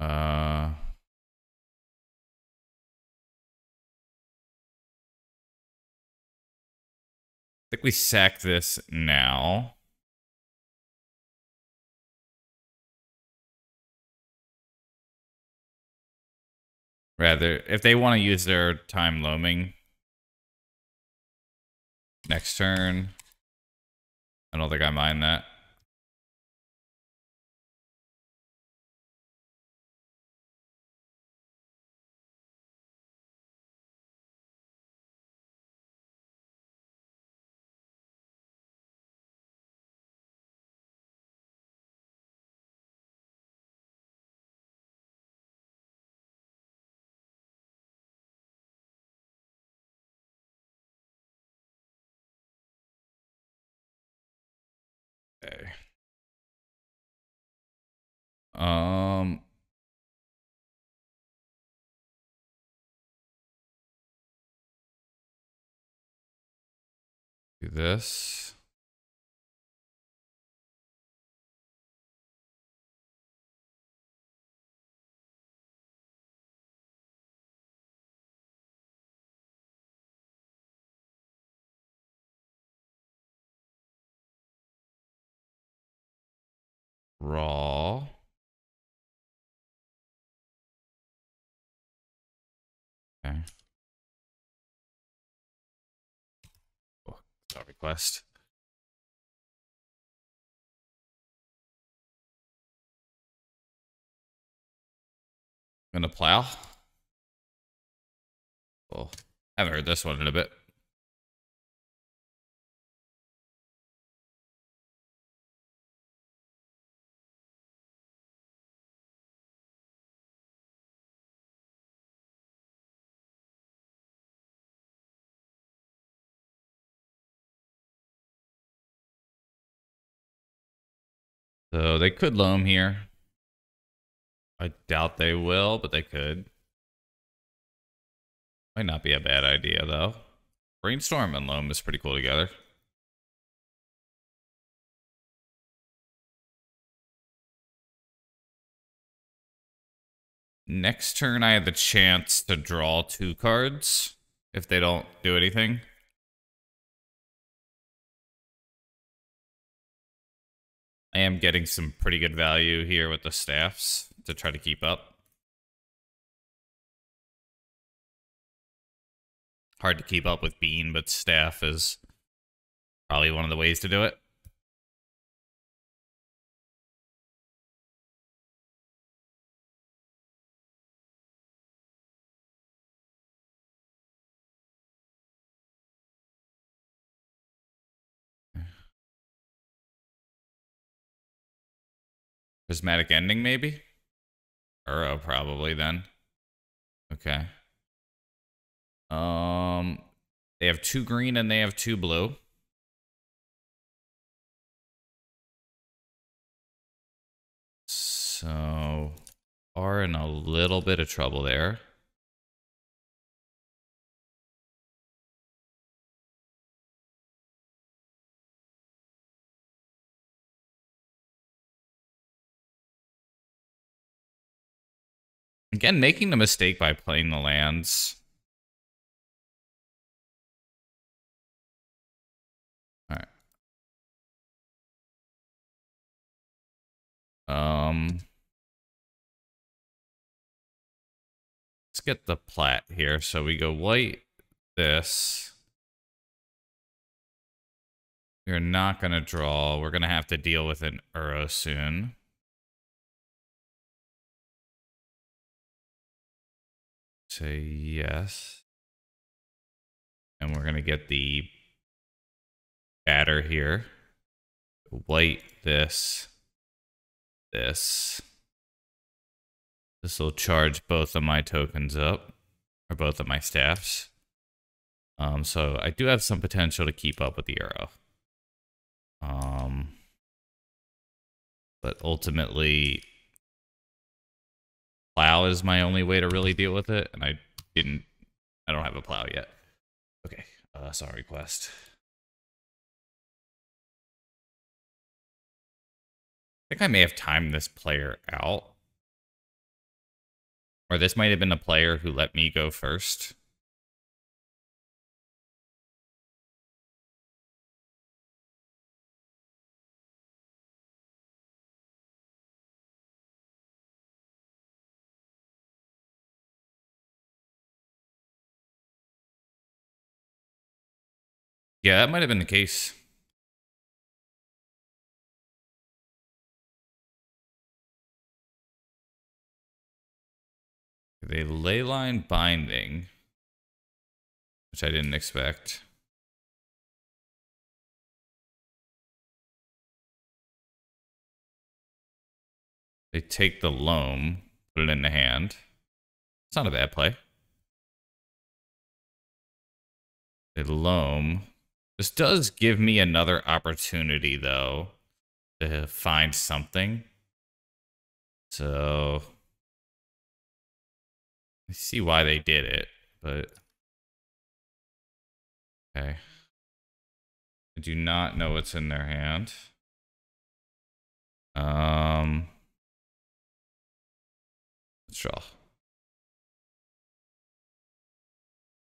I think we sack this now. Rather, if they want to use their time loaming next turn, I don't think I mind that. Okay. Do this. Raw. Okay. Oh, sorry, quest. Gonna plow. Oh, haven't heard this one in a bit. So they could loam here. I doubt they will, but they could. Might not be a bad idea, though. Brainstorm and loam is pretty cool together. Next turn, I have the chance to draw 2 cards if they don't do anything. I am getting some pretty good value here with the staffs to try to keep up. Hard to keep up with Bean, but staff is probably one of the ways to do it. Prismatic Ending, maybe? Uro, probably, then. Okay. They have 2 green and they have 2 blue. So, are in a little bit of trouble there. Again, making the mistake by playing the lands. All right. Let's get the plat here. So we go white, this. We're not going to draw. We're going to have to deal with an Uro soon. Say yes. And we're going to get the batter here. White, this. This will charge both of my tokens up, or both of my staffs. So I do have some potential to keep up with the Uro. But ultimately, plow is my only way to really deal with it, and I don't have a plow yet. Okay, sorry, quest. I think I may have timed this player out. Or this might have been a player who let me go first. Yeah, that might have been the case. They leyline binding, which I didn't expect. They take the loam, put it in the hand. It's not a bad play. They loam. This does give me another opportunity, though, to find something. So I see why they did it, but okay. I do not know what's in their hand. Let's draw.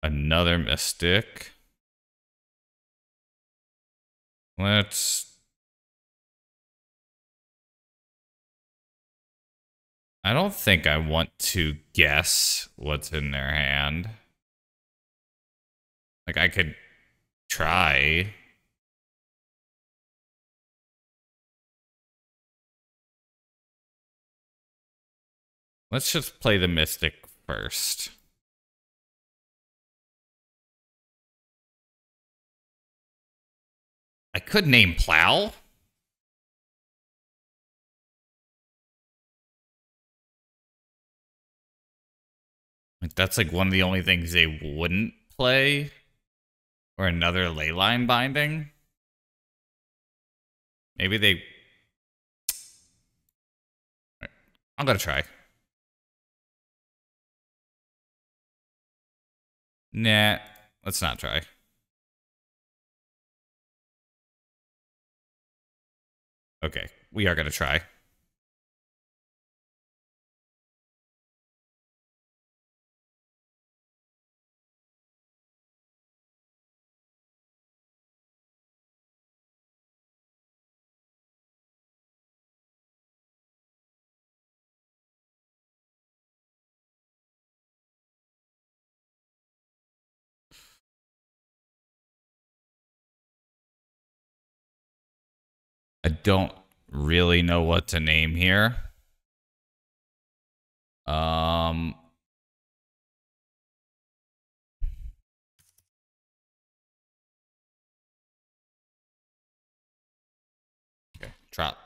Another mystic. Let's... I don't think I want to guess what's in their hand. Like, I could try. Let's just play the mystic first. I could name Plow. Like, that's like one of the only things they wouldn't play. Or another leyline binding. Maybe they... I'm gonna try. Nah, let's not try. Okay, we are gonna try. I don't really know what to name here. Okay, trot.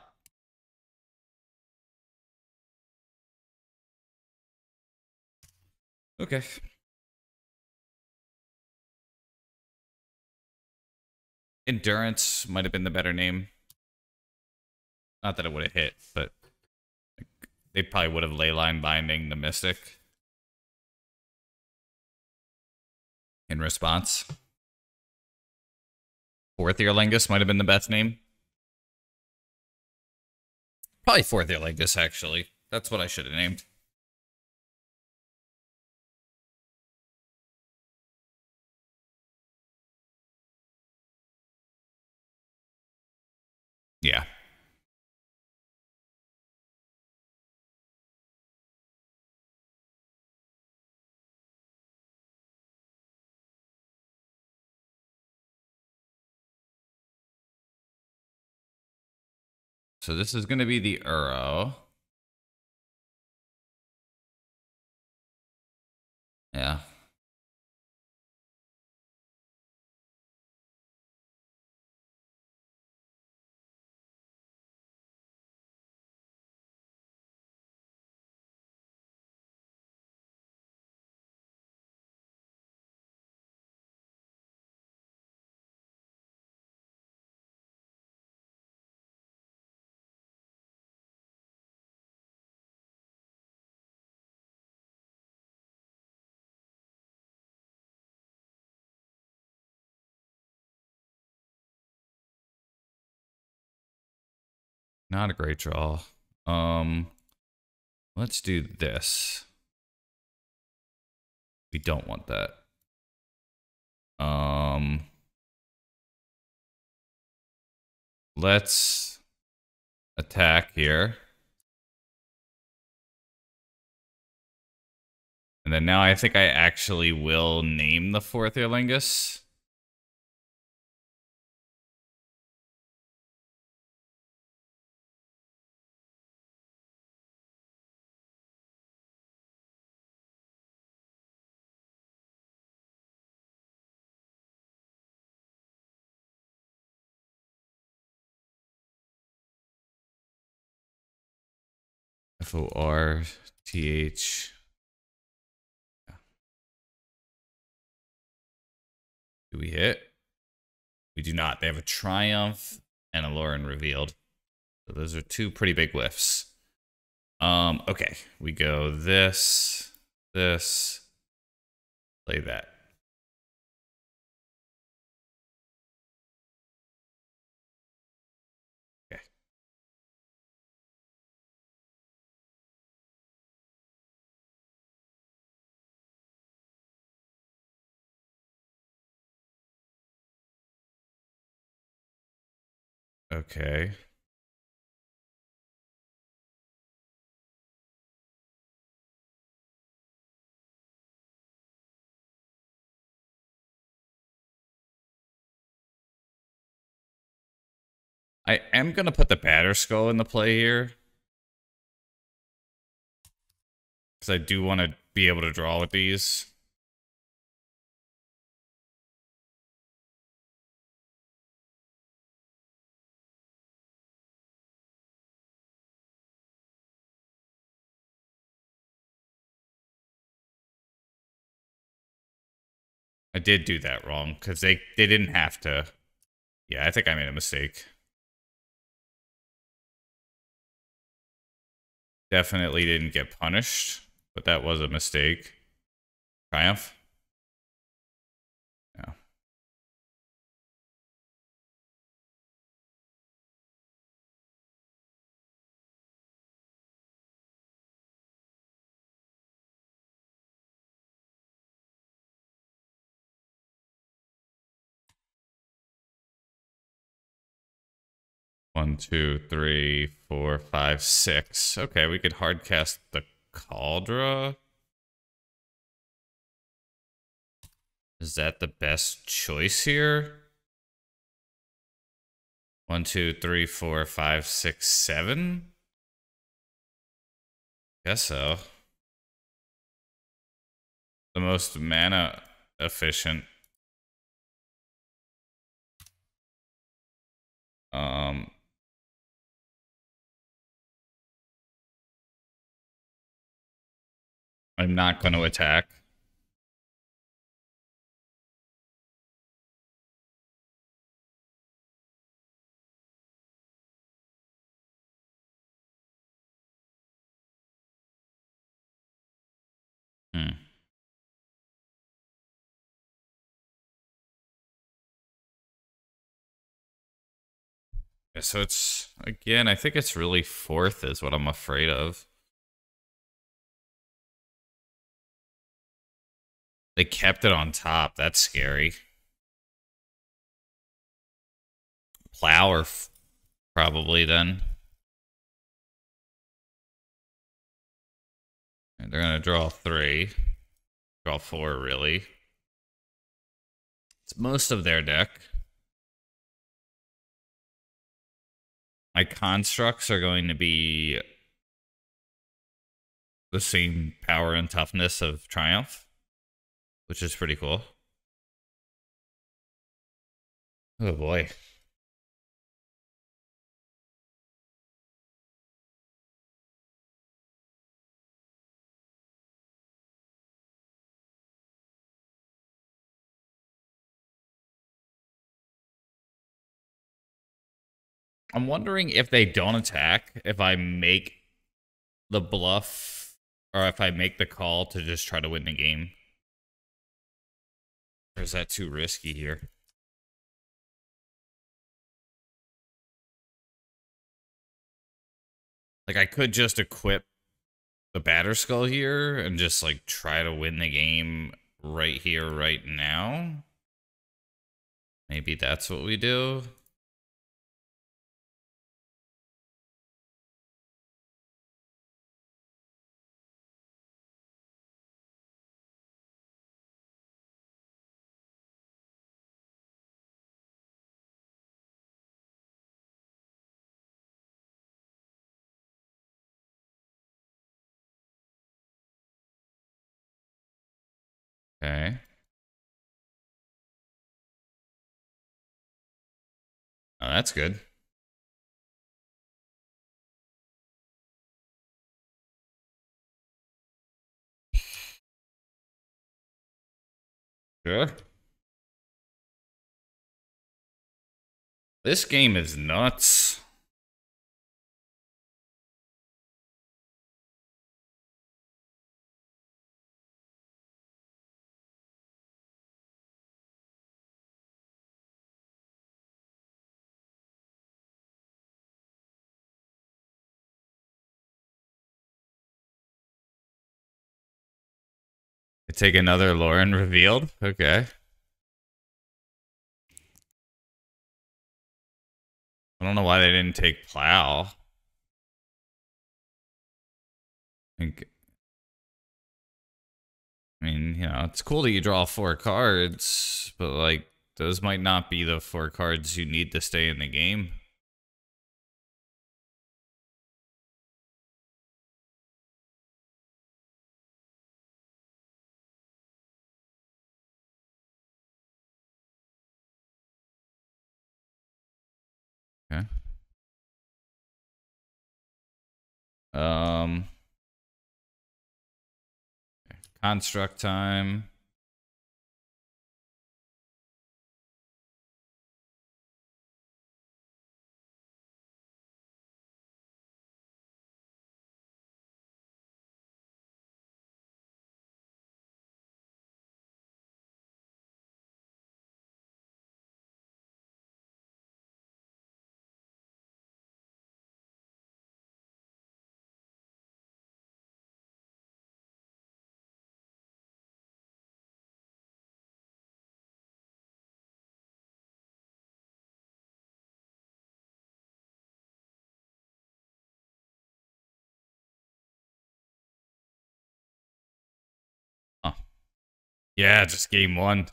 Okay. Endurance might have been the better name. Not that it would have hit, but they probably would have leyline binding the Mystic in response. Fourth Earlingus might have been the best name. Probably Fourth Earlingus, actually. That's what I should have named. Yeah. So this is going to be the Uro. Yeah. Not a great draw. Let's do this. We don't want that. Let's attack here. And then now I think I actually will name the Fourth Earlingus. Forth. Do we hit? We do not. They have a Triumph and a Lauren revealed. So those are two pretty big whiffs. Okay. We go this, play that. Okay. Okay. I am going to put the Batter Skull in the play here. Because I do want to be able to draw with these. I did do that wrong because they didn't have to. Yeah, I think I made a mistake. Definitely didn't get punished, but that was a mistake. Triumph? Yeah. One, two, three, four, five, six. Okay, we could hard cast the Cauldra. Is that the best choice here? One, two, three, four, five, six, seven. Guess so. The most mana efficient. I'm not going to attack. Yeah, so it's, again, I think it's really Forth is what I'm afraid of. They kept it on top. That's scary. Plow or probably then. And they're going to draw three. Draw four, really. It's most of their deck. My constructs are going to be the same power and toughness of Triumph, which is pretty cool. Oh boy. I'm wondering if they don't attack, if I make the bluff, or if I make the call to just try to win the game. Or is that too risky here? Like, I could just equip the Batter Skull here and just, like, try to win the game right here, right now. Maybe that's what we do. Okay. Oh, that's good. Sure. This game is nuts. Take another Lauren revealed? Okay. I don't know why they didn't take Plow. I mean, you know, it's cool that you draw 4 cards, but like, those might not be the 4 cards you need to stay in the game. Okay. Um, construct time. Oh, yeah, just game 1.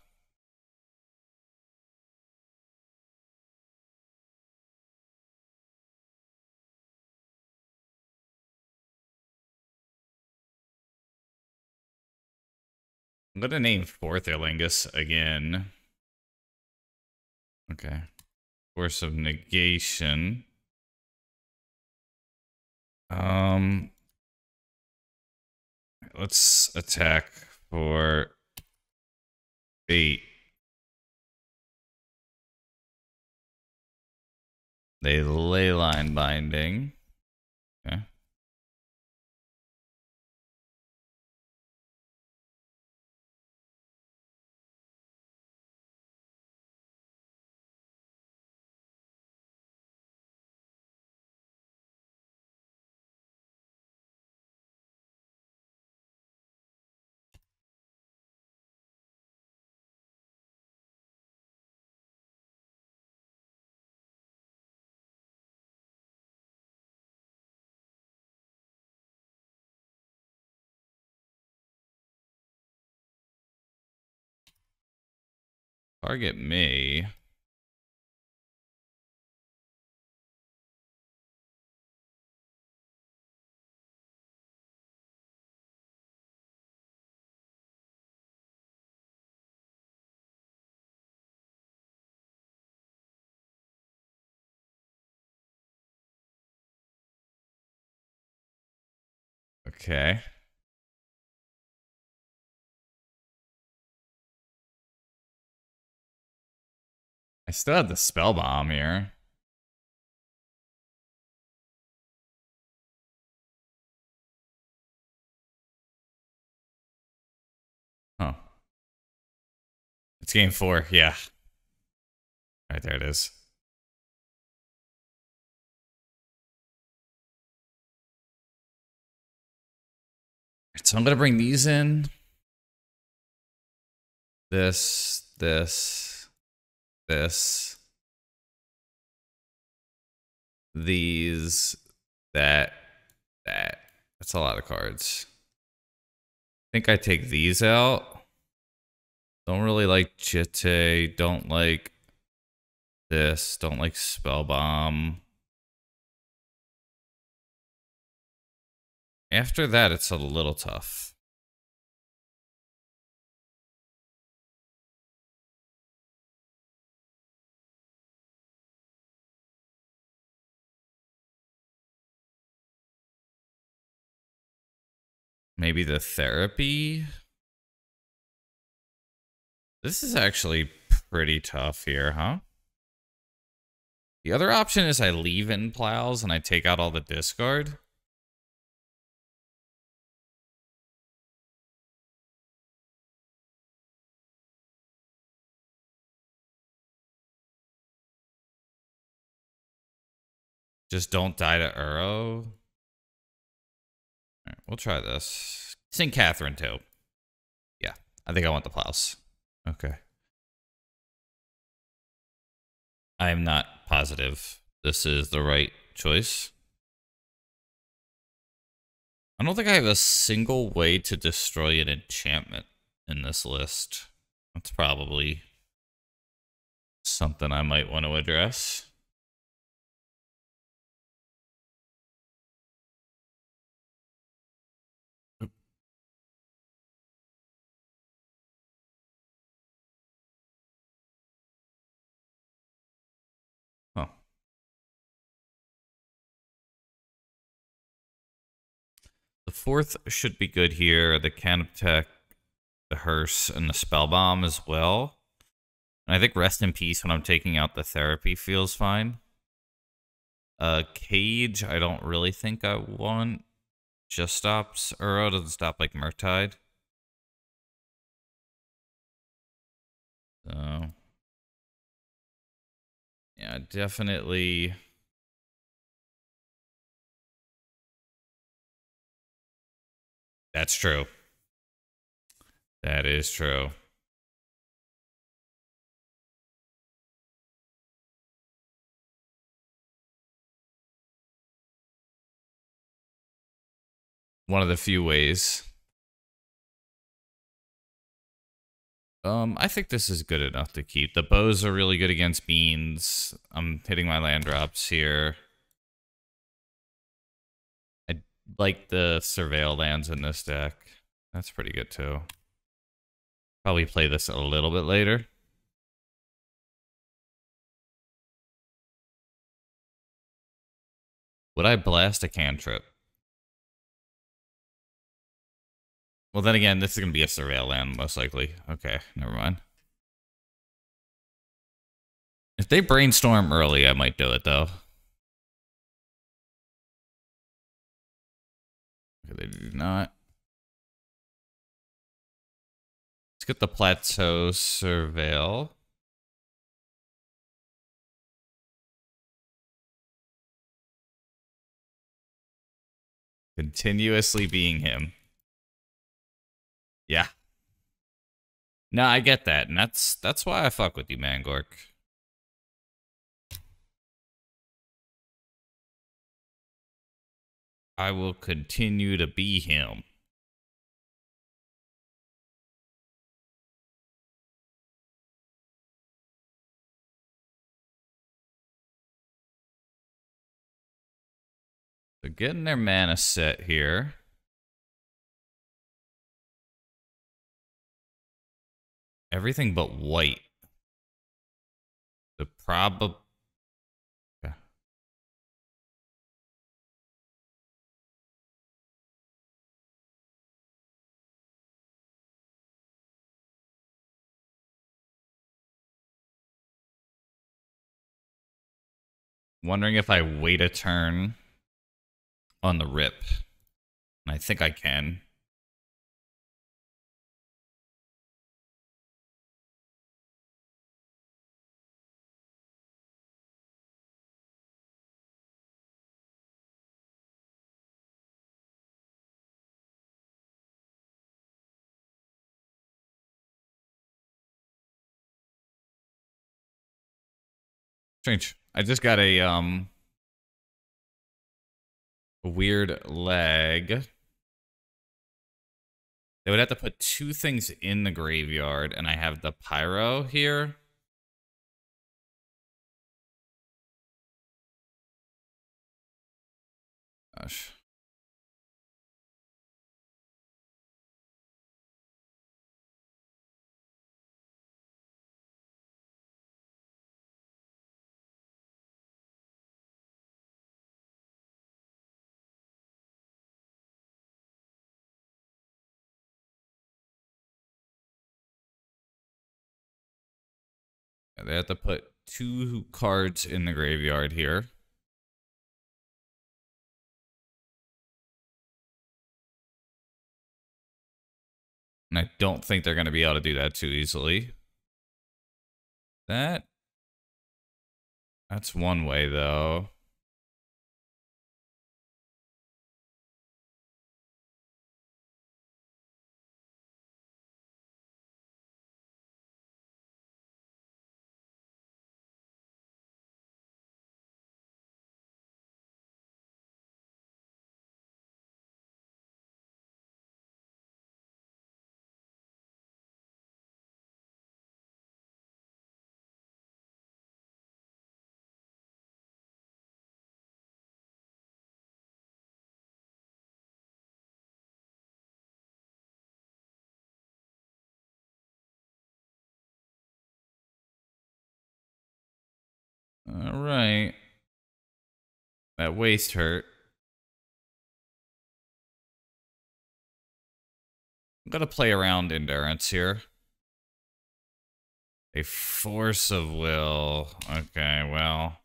I'm gonna name 4th Erlingus again. Okay. Force of negation. Let's attack for 8. They ley line binding. Okay. Target me. Okay. I still have the spell bomb here. Huh. It's game 4. Yeah. All right, there it is. So I'm gonna bring these in. This, these, that. That's a lot of cards. I think I take these out. Don't really like Jitte. Don't like this. Don't like Spell Bomb. After that, it's a little tough. Maybe the therapy? This is actually pretty tough here, huh? The other option is I leave in plows and I take out all the discard. Just don't die to Uro. All right, we'll try this. St. Catherine, too. Yeah, I think I want the plows. Okay. I am not positive this is the right choice. I don't think I have a single way to destroy an enchantment in this list. That's probably something I might want to address. Oh. The fourth should be good here. The Canoptech, the Hearse, and the Spellbomb as well. And I think Rest in Peace when I'm taking out the Therapy feels fine. Cage, I don't really think I want. Just stops. Uro doesn't stop like Murktide. So, yeah, definitely. That's true. That is true. One of the few ways. I think this is good enough to keep. The bows are really good against beans. I'm hitting my land drops here. I like the Surveil lands in this deck. That's pretty good too. Probably play this a little bit later. Would I blast a cantrip? Well, then again, this is going to be a Surveil land, most likely. Okay, never mind. If they brainstorm early, I might do it, though. Okay, they do not. Let's get the Plateau Surveil. Continuously being him. Yeah. No, I get that, and that's why I fuck with you, Mangork. I will continue to be him. So getting their mana set here. Everything but white. The probable. Okay. Wondering if I wait a turn on the rip. And I think I can. Strange. I just got a weird lag. They would have to put two things in the graveyard, and I have the Pyro here. Gosh. They have to put 2 cards in the graveyard here. And I don't think they're going to be able to do that too easily. That's one way, though. All right. That waste hurt. I'm going to play around endurance here. A force of will. Okay, well.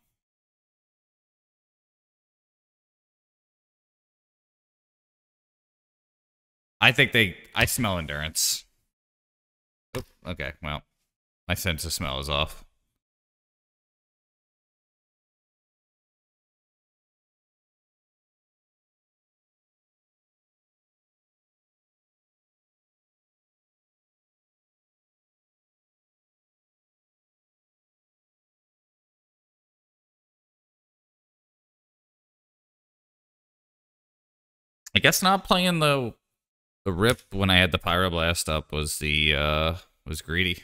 I think I smell endurance. Oop, okay, well. My sense of smell is off. I guess not playing the rip when I had the pyroblast up was was greedy.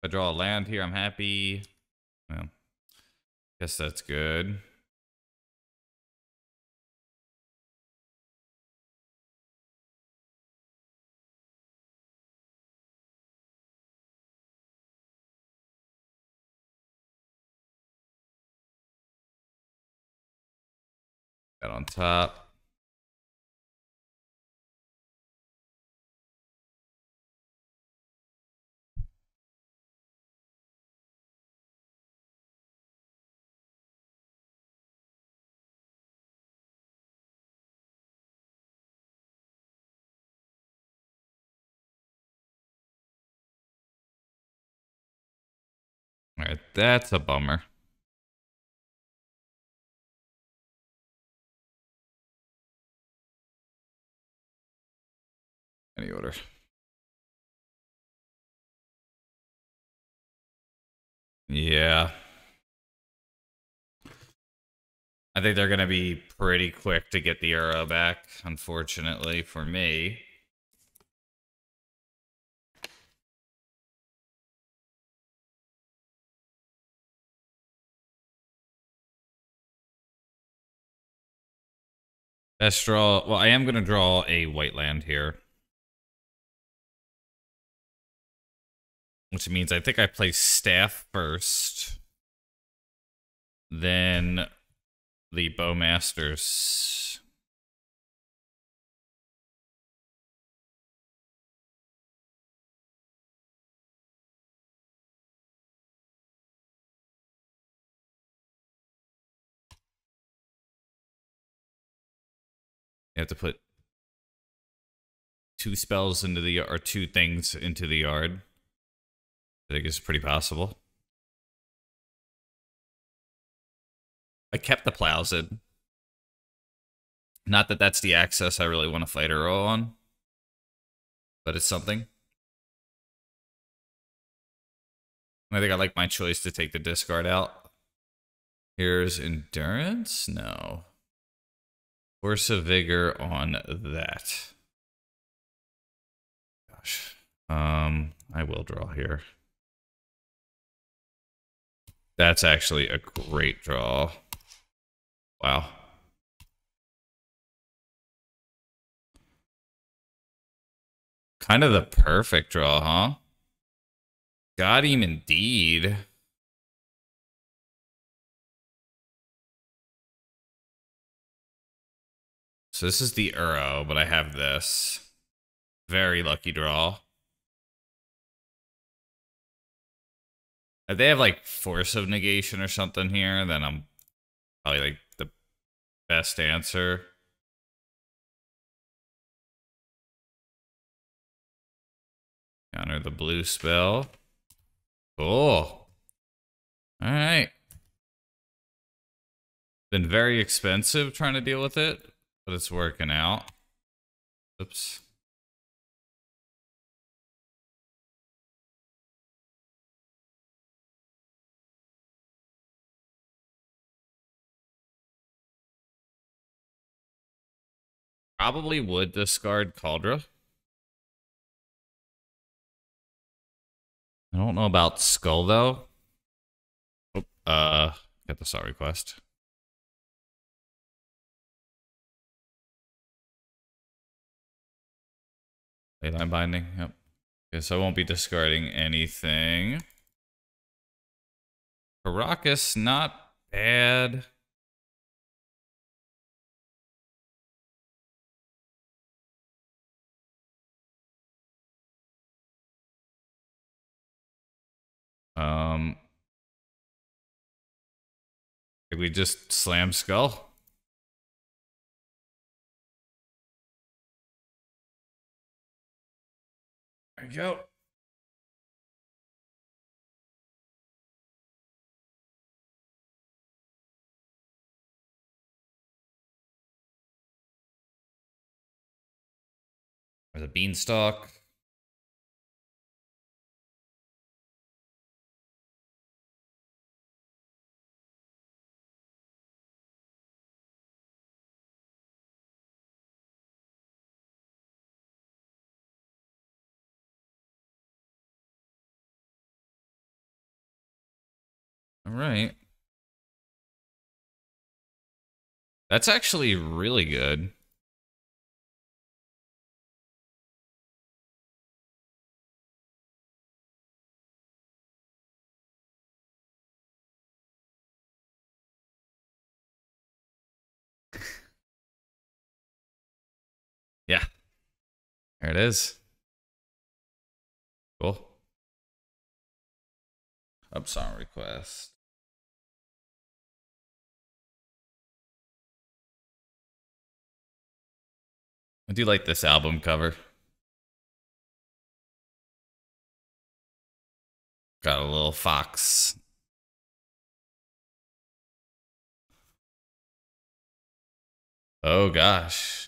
If I draw a land here, I'm happy. Well, guess that's good. That on top. All right, that's a bummer. Any order. Yeah. I think they're going to be pretty quick to get the arrow back, unfortunately for me. Best draw. Well, I am going to draw a white land here. Which means I think I play staff first. Then the Bowmasters. You have to put 2 spells into the or 2 things into the yard. I think it's pretty possible. I kept the plows in. Not that that's the access I really want to fight arrow on, but it's something. I think I like my choice to take the discard out. Here's endurance? No. Force of vigor on that. Gosh. I will draw here. That's actually a great draw. Wow. Kind of the perfect draw, huh? Got him indeed. So this is the Uro, but I have this. Very lucky draw. If they have like Force of Negation or something here, then I'm probably like the best answer. Counter the blue spell. Cool. Alright. Been very expensive trying to deal with it, but it's working out. Oops. Probably would discard Cauldra. I don't know about Skull though. Oh, get the saw request. Leyline Binding, yep. Okay, so I won't be discarding anything. Caracas, not bad. Did we just slam Skull? There you go. There's a Beanstalk. All right. That's actually really good. Yeah. There it is. Cool. Up song request. I do like this album cover. Got a little fox. Oh gosh.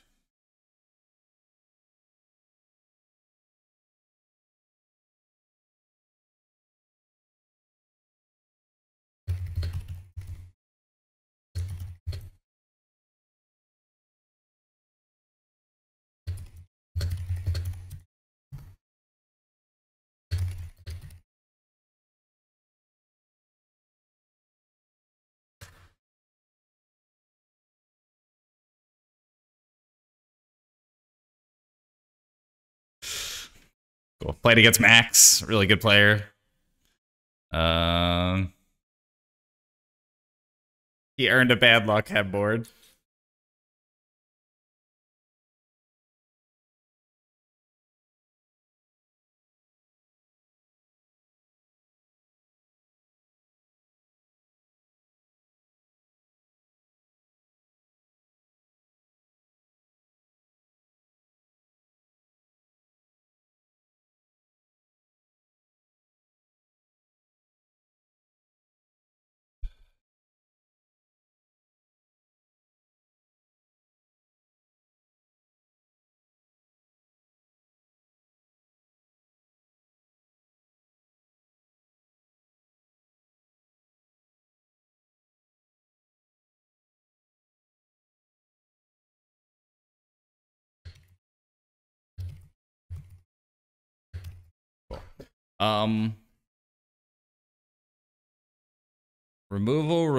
Cool. Played against Max. Really good player. He earned a bad luck headboard. Cool. Removal.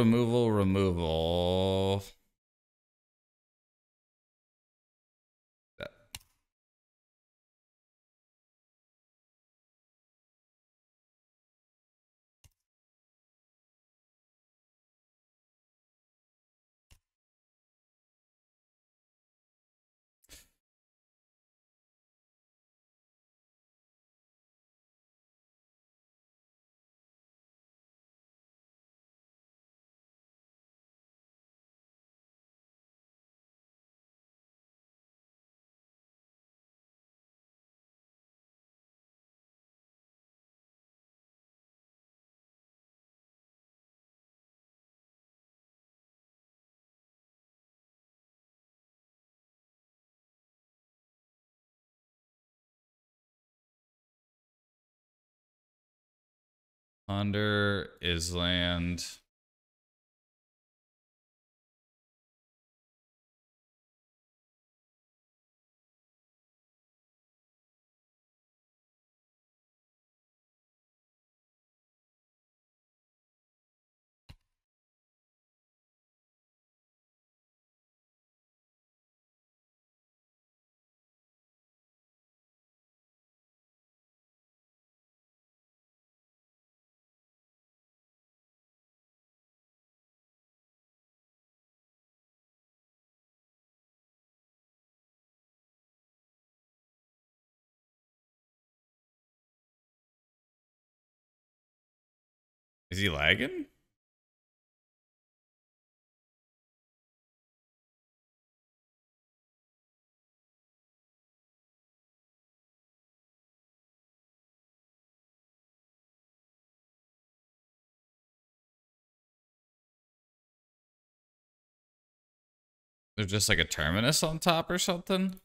Under Island. Is he lagging? There's just like a terminus on top or something?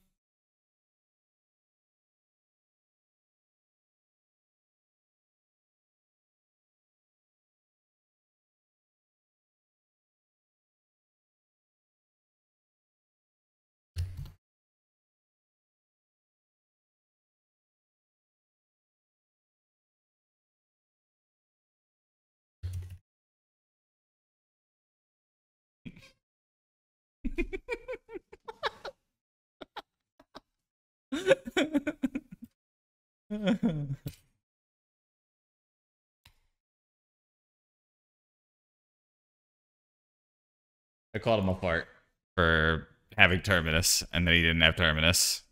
I called him apart for having terminus, and then he didn't have terminus.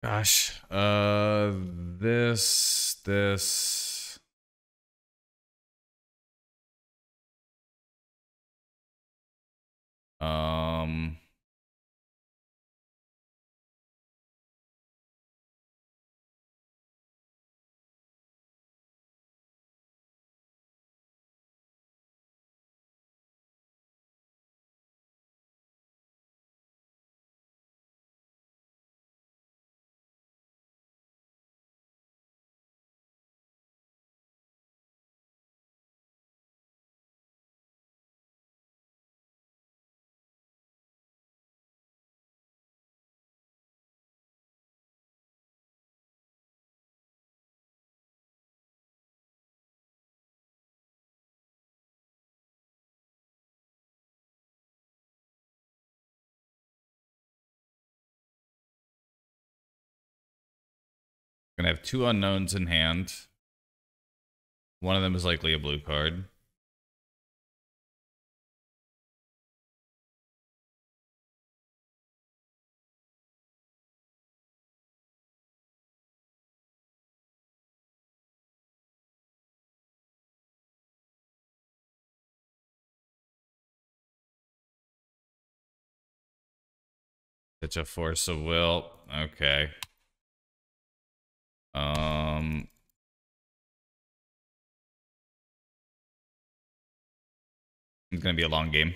Gosh, this. Um, gonna have two unknowns in hand. One of them is likely a blue card. Such a force of will. Okay. It's gonna be a long game.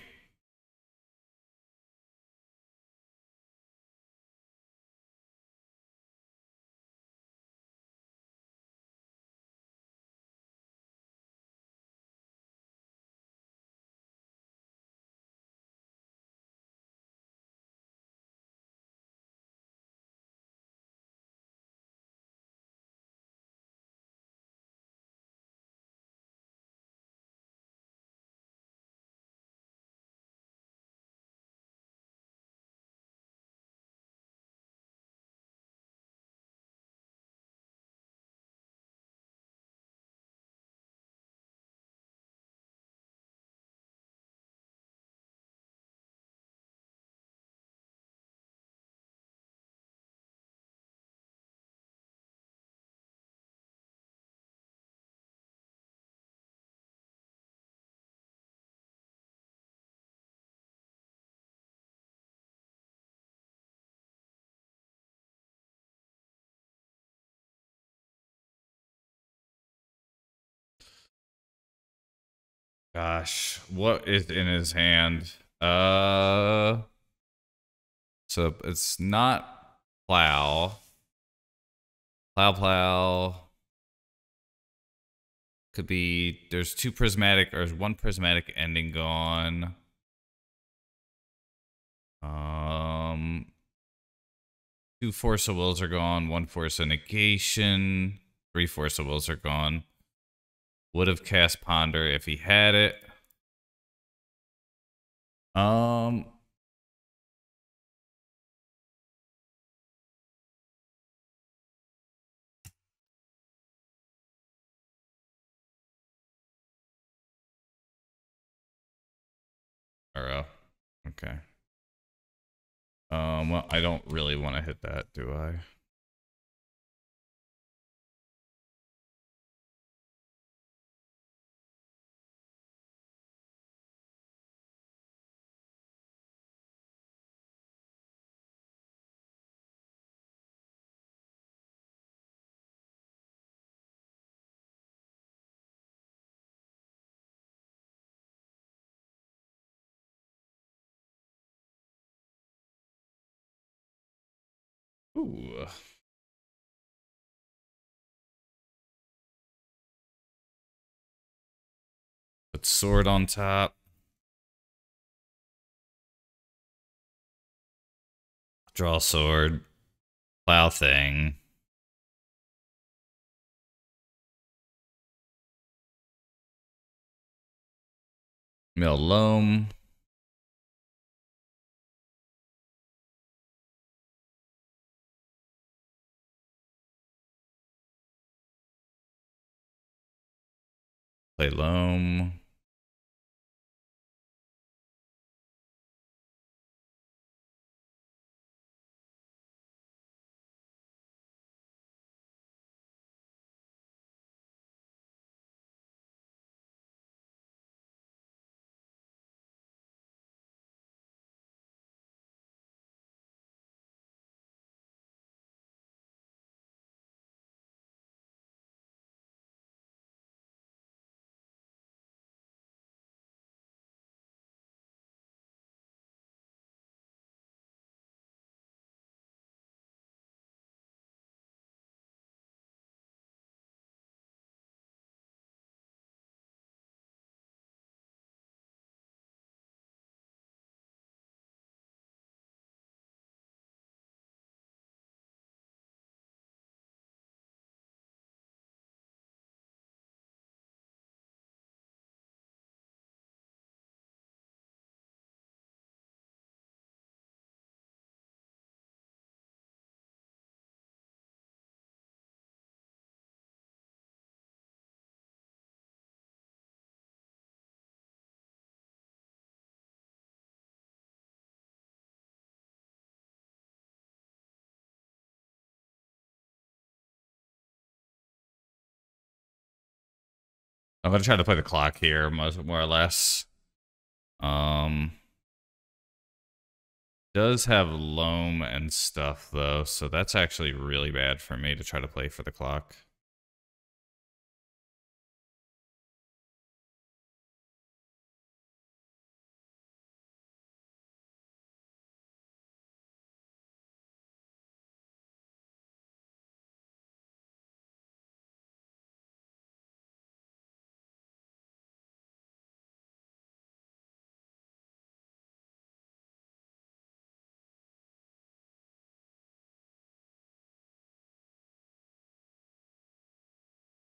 Gosh, what is in his hand? So it's not plow. Plow. Could be, there's two prismatic, or one prismatic ending gone. Two force of wills are gone, one force of negation, three force of wills are gone. Would have cast Ponder if he had it. Okay. Well, I don't really want to hit that, do I? Ooh. Put sword on top. Draw sword. Plow thing. Mill loam. Play loam. I'm gonna try to play the clock here, more or less. Um, does have loam and stuff though, so that's actually really bad for me to try to play for the clock.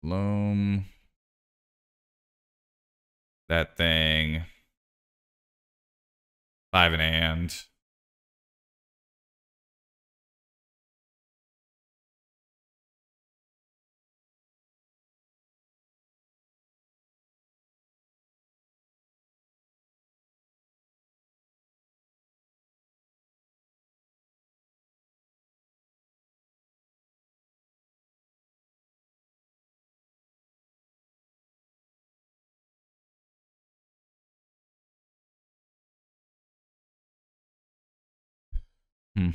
Loam. That thing. 5 and hand. Hmm.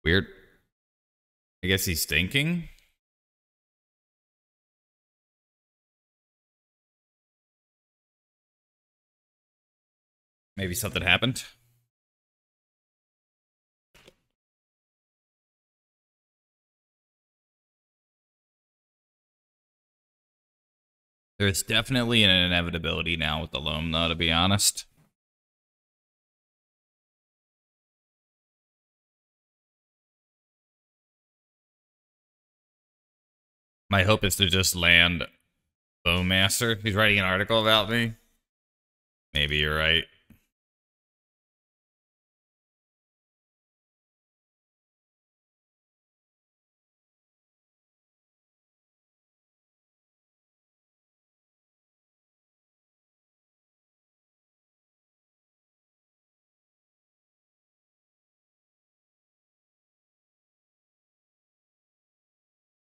Weird. I guess he's thinking. Maybe something happened. There's definitely an inevitability now with the loam, though, to be honest. My hope is to just land Bowmaster. He's writing an article about me. Maybe you're right.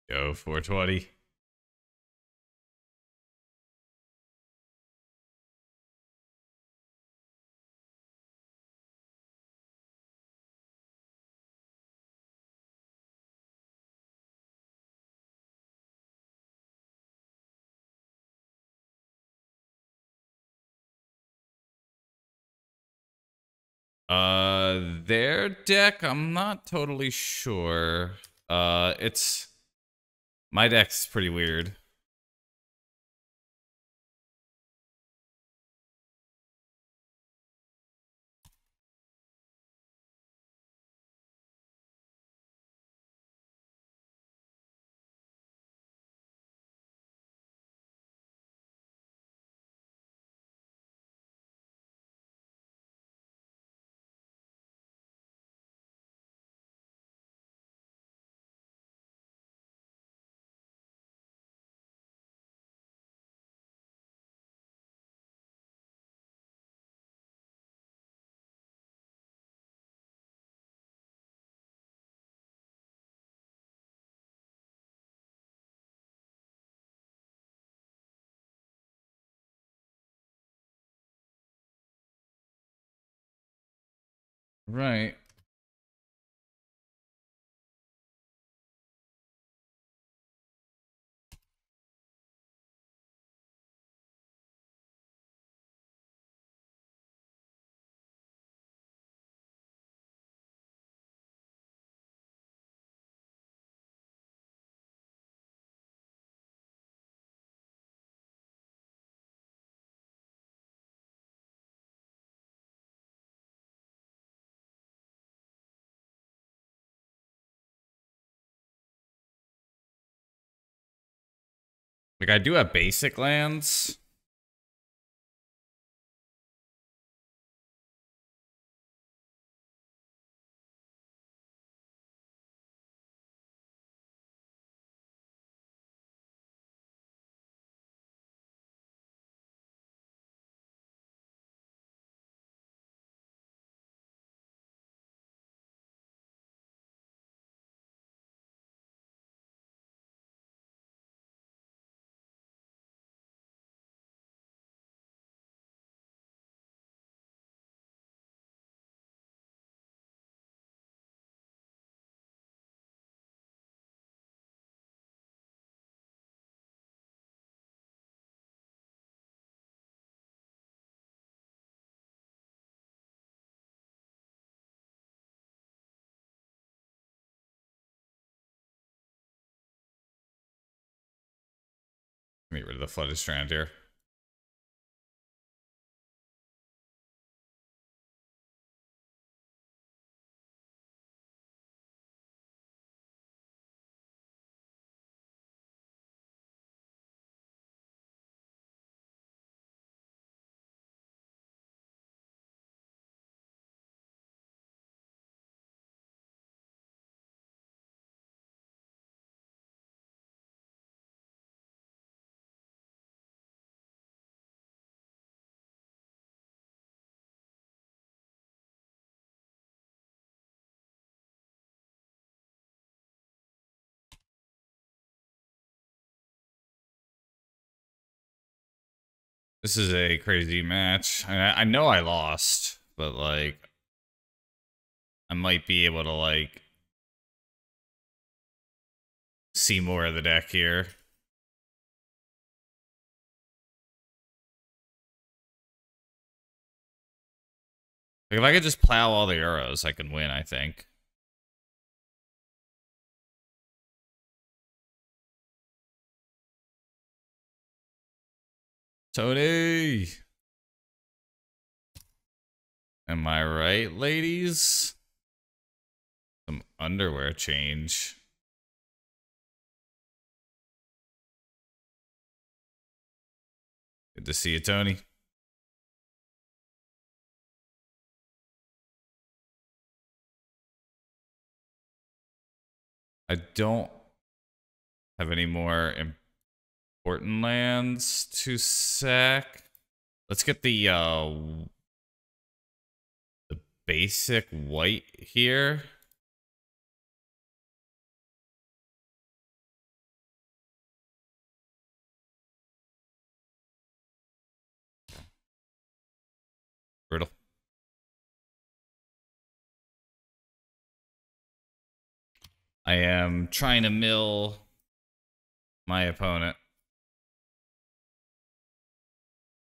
Go 420. Their deck, I'm not totally sure. It's my deck's pretty weird. Right. Like, I do have basic lands. Let me get rid of the flooded strand here. This is a crazy match. I know I lost, but like, I might be able to like see more of the deck here. Like if I could just plow all the arrows, I can win, I think. Tony! Am I right, ladies? Some underwear change. Good to see you, Tony. I don't have any more important lands to sack. Let's get the basic white here. Brutal. I am trying to mill my opponent,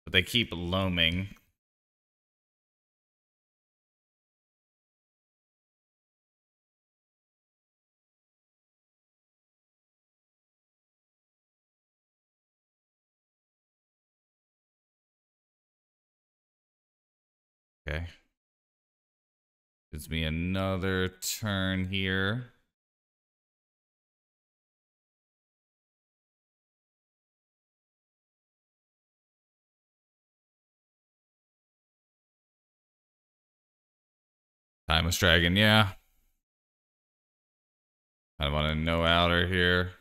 but they keep loaming. Okay. Gives me another turn here. Timeless Dragon, yeah. I want a no outer here.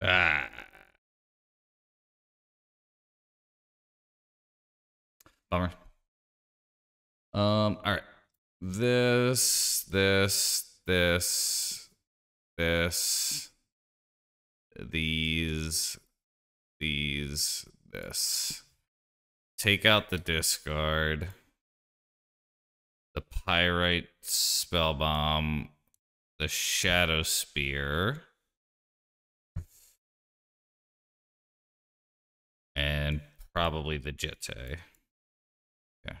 Ah. Bummer. All right. This, these, this. Take out the discard. The Pyrite Spellbomb. The Shadow Spear. And probably the Jete. Okay.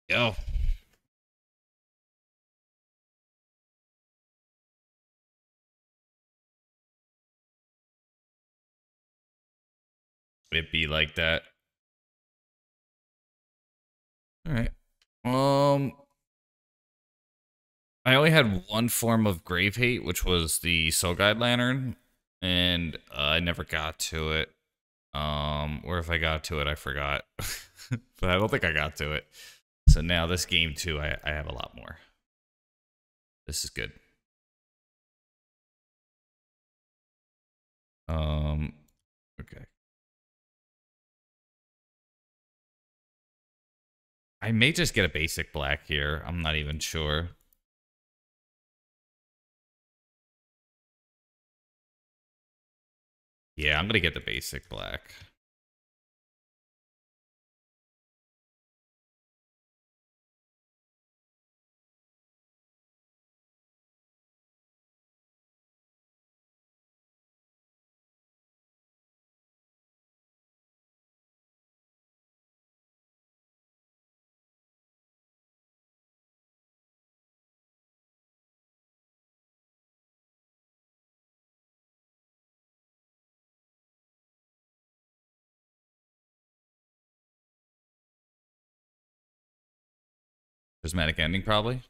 Go. It be like that. All right. I only had one form of Grave Hate, which was the Soul Guide Lantern, and I never got to it. Or if I got to it, I forgot. But I don't think I got to it. So now this game too, I have a lot more. This is good. Okay. I may just get a basic black here. I'm not even sure. Yeah, I'm gonna get the basic black. Prismatic Ending, probably.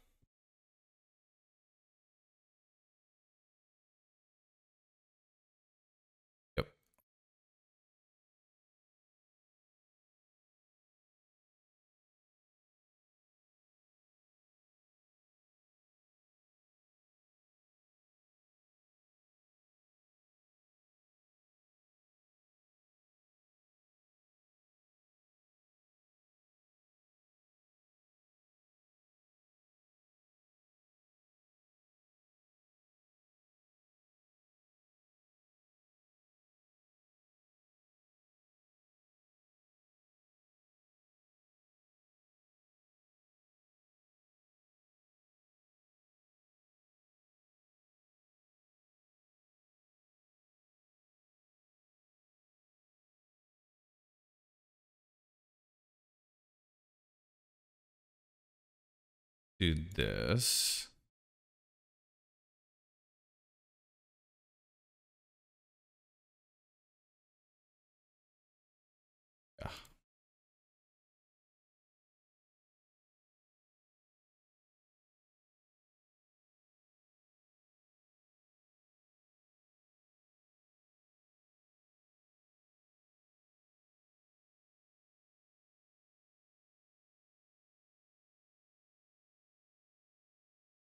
Do this. Yeah.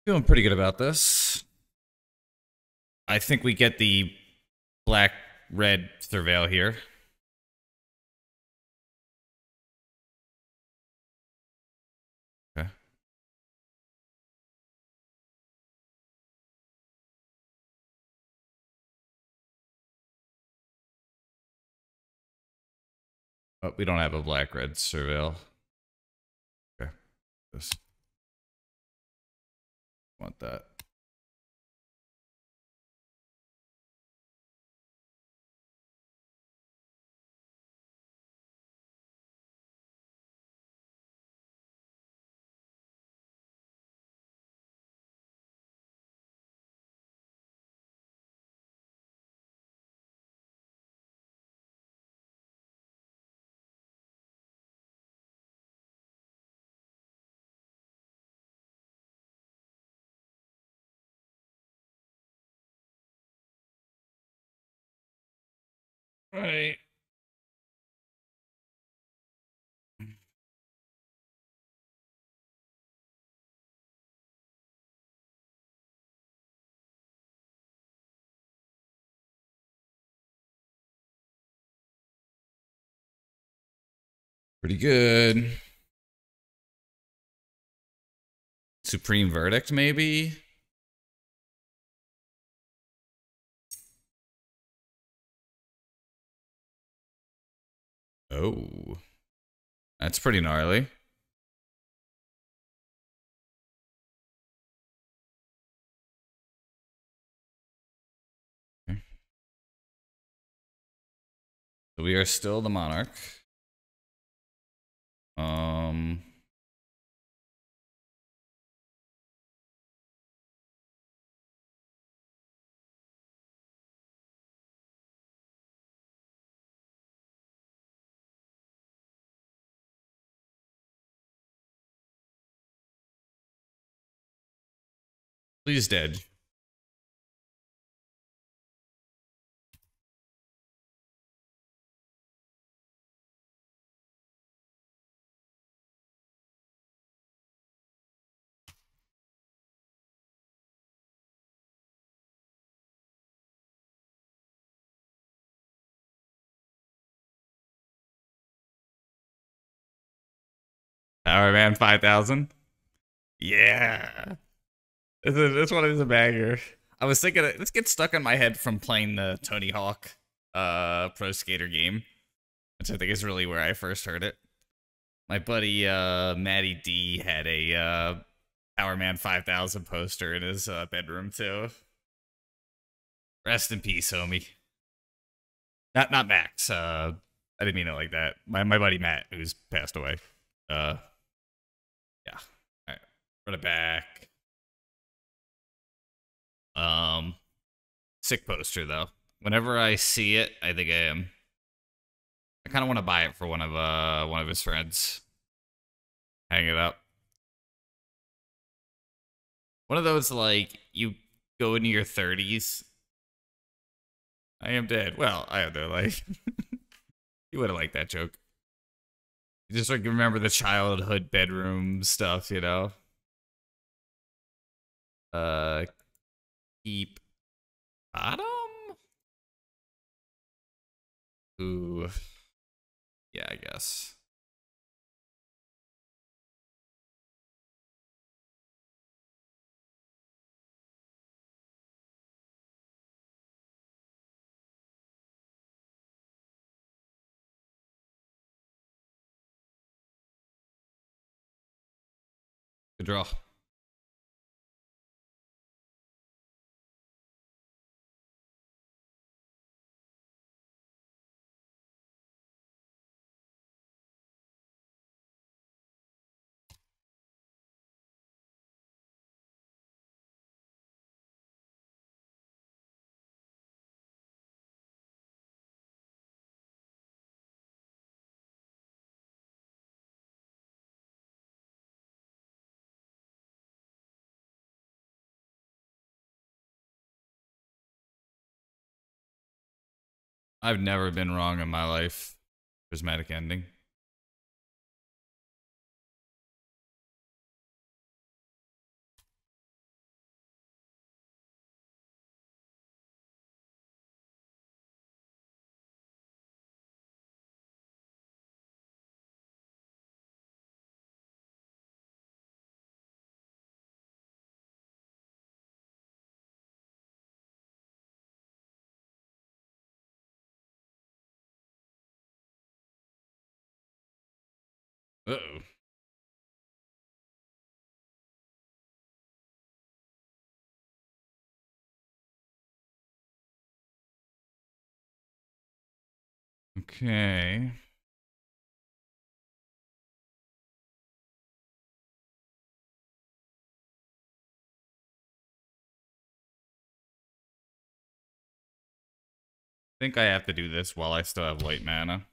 Feeling pretty good about this. I think we get the black-red surveil here. Okay. Oh, we don't have a black-red surveil. Okay. This. Want that. Right. Pretty good. Supreme Verdict, maybe? Oh. That's pretty gnarly. Okay. So we are still the Monarch. Um... Please dead. Power Man 5000. Yeah. This one is a banger. I was thinking this gets stuck in my head from playing the Tony Hawk Pro Skater game, which I think is really where I first heard it. My buddy Matty D had a Power Man 5000 poster in his bedroom too. Rest in peace, homie. Not Max. I didn't mean it like that. My buddy Matt, who's passed away. Yeah. All right. Run it back. Sick poster though. Whenever I see it, I think I kind of want to buy it for one of his friends. Hang it up. One of those like you go into your 30s. I am dead. Well, I don't know. Like you would have liked that joke. You just like remember the childhood bedroom stuff, you know. Uh, keep bottom. Ooh, yeah, I guess. Good draw. I've never been wrong in my life. Prismatic ending. Uh-oh. Okay. I think I have to do this while I still have white mana.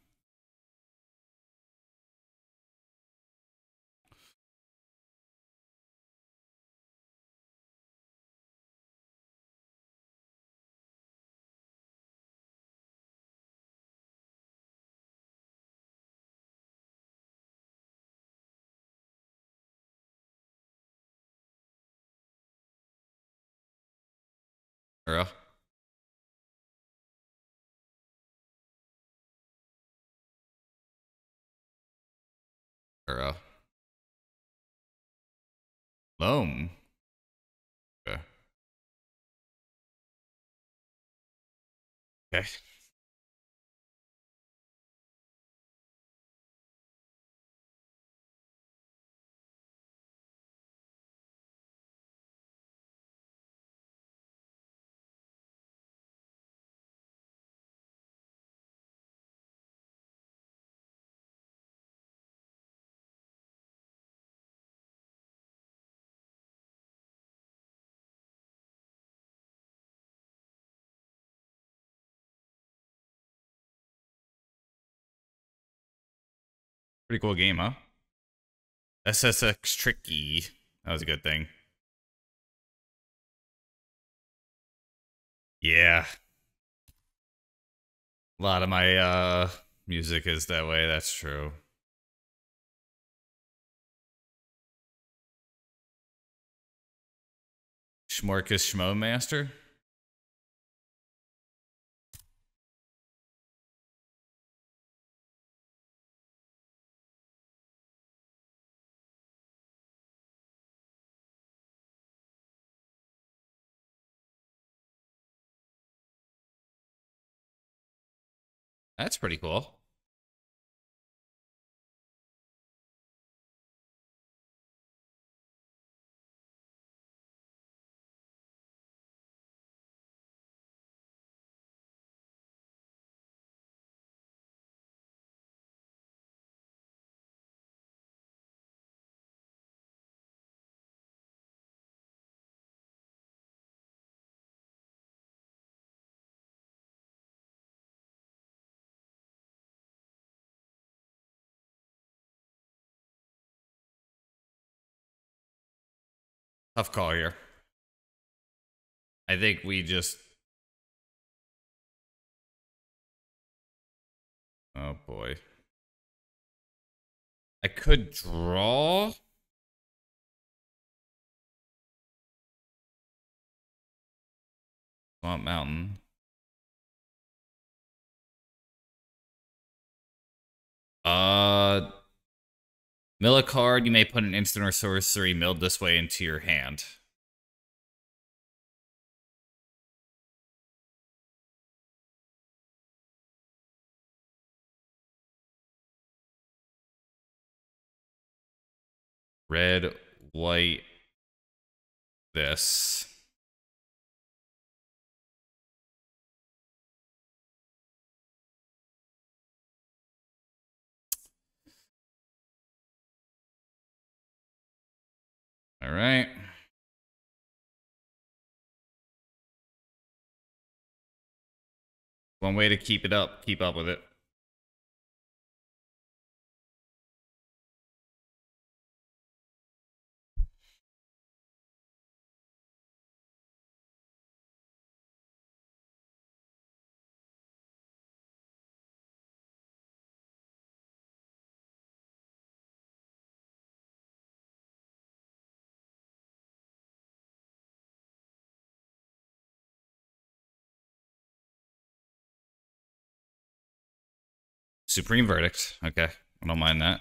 Or loam. Okay. Okay. Pretty cool game, huh? SSX tricky. That was a good thing. Yeah. A lot of my music is that way, that's true. Schmorkus Schmo Master? That's pretty cool. Tough call here. I think we just... Oh boy. I could draw. Swamp Mountain. Mill a card. You may put an instant or sorcery milled this way into your hand. Red, white, this. All right. One way to keep up with it. Supreme Verdict. Okay. I don't mind that.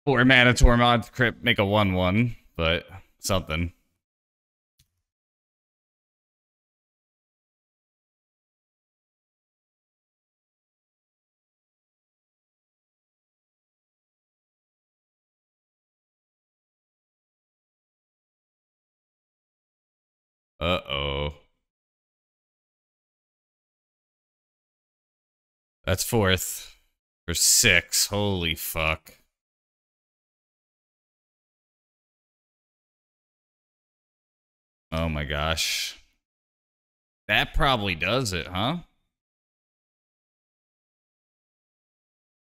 Or mana Tormod Crypt make a 1/1, but something. Uh-oh. That's fourth. Or 6. Holy fuck. Oh my gosh. That probably does it, huh?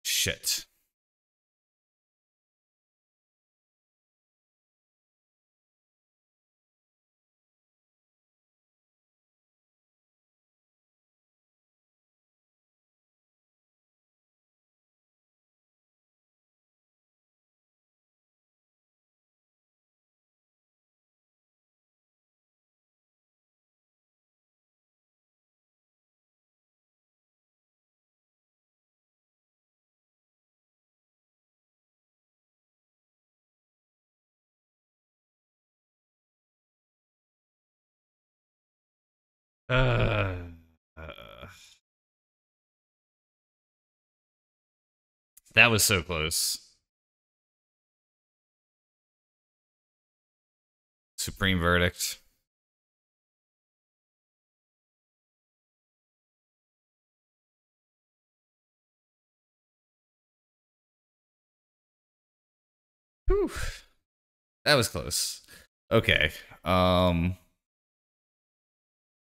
Shit. Uh, uh, that was so close. Supreme Verdict. Whew. That was close. Okay.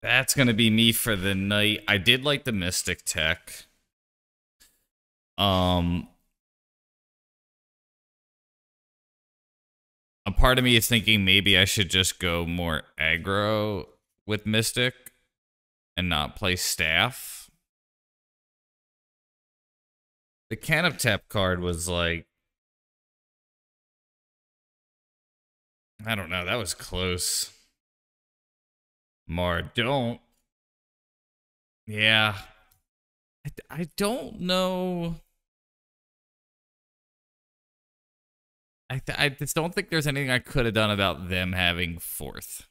That's gonna be me for the night. I did like the Mystic tech. A part of me is thinking maybe I should just go more aggro with Mystic and not play Staff. The Canop Tap card was like, I don't know, that was close. Mar, don't. Yeah. I don't know. I just don't think there's anything I could have done about them having fourth.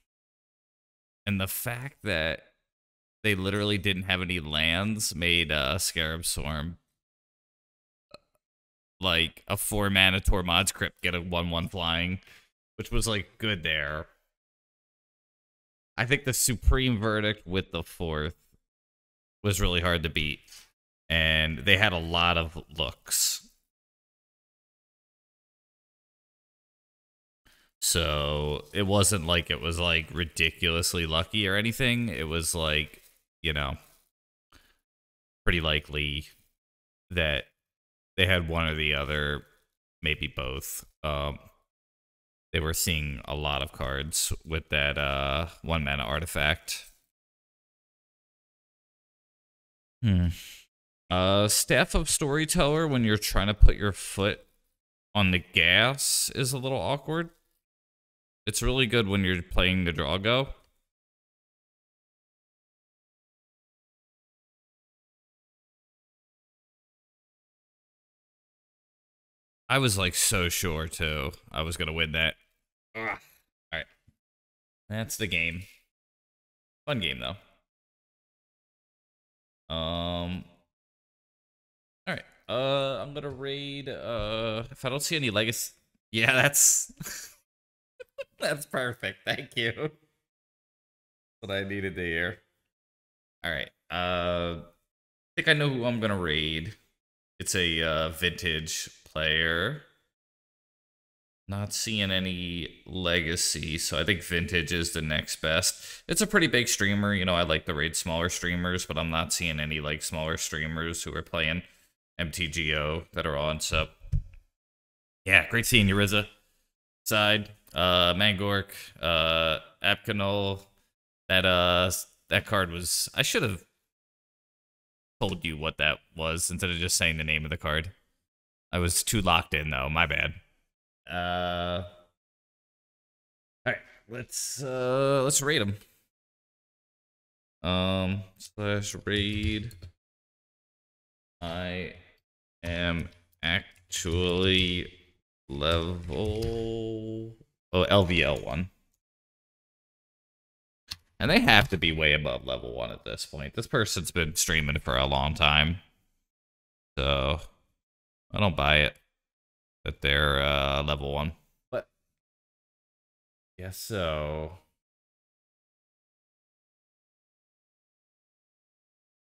And the fact that they literally didn't have any lands made Scarab Swarm like a 4-mana Tormod's Crypt get a 1/1 flying, which was like good there. I think the Supreme Verdict with the fourth was really hard to beat. And they had a lot of looks. So it wasn't like it was like ridiculously lucky or anything. It was like, you know, pretty likely that they had one or the other, maybe both. They were seeing a lot of cards with that 1-mana artifact. Staff of Storyteller, when you're trying to put your foot on the gas, is a little awkward. It's really good when you're playing the draw go. I was like so sure too I was gonna win that. Ugh. All right, that's the game. Fun game though. All right. I'm gonna raid. If I don't see any legacy, yeah, that's that's perfect. Thank you. That's what I needed to hear. All right. think I know who I'm gonna raid. It's a vintage player. Not seeing any legacy, so I think vintage is the next best. It's a pretty big streamer. You know, I like to raid smaller streamers, but I'm not seeing any like smaller streamers who are playing MTGO that are on sub. Yeah, great seeing you, Riza. Side, Mangork, Apcanol. That card was. I should have told you what that was instead of just saying the name of the card. I was too locked in though. My bad. All right, let's raid him. Slash raid. I am actually level LVL 1. And they have to be way above level 1 at this point. This person's been streaming for a long time. So I don't buy it that they're level 1. But yeah, so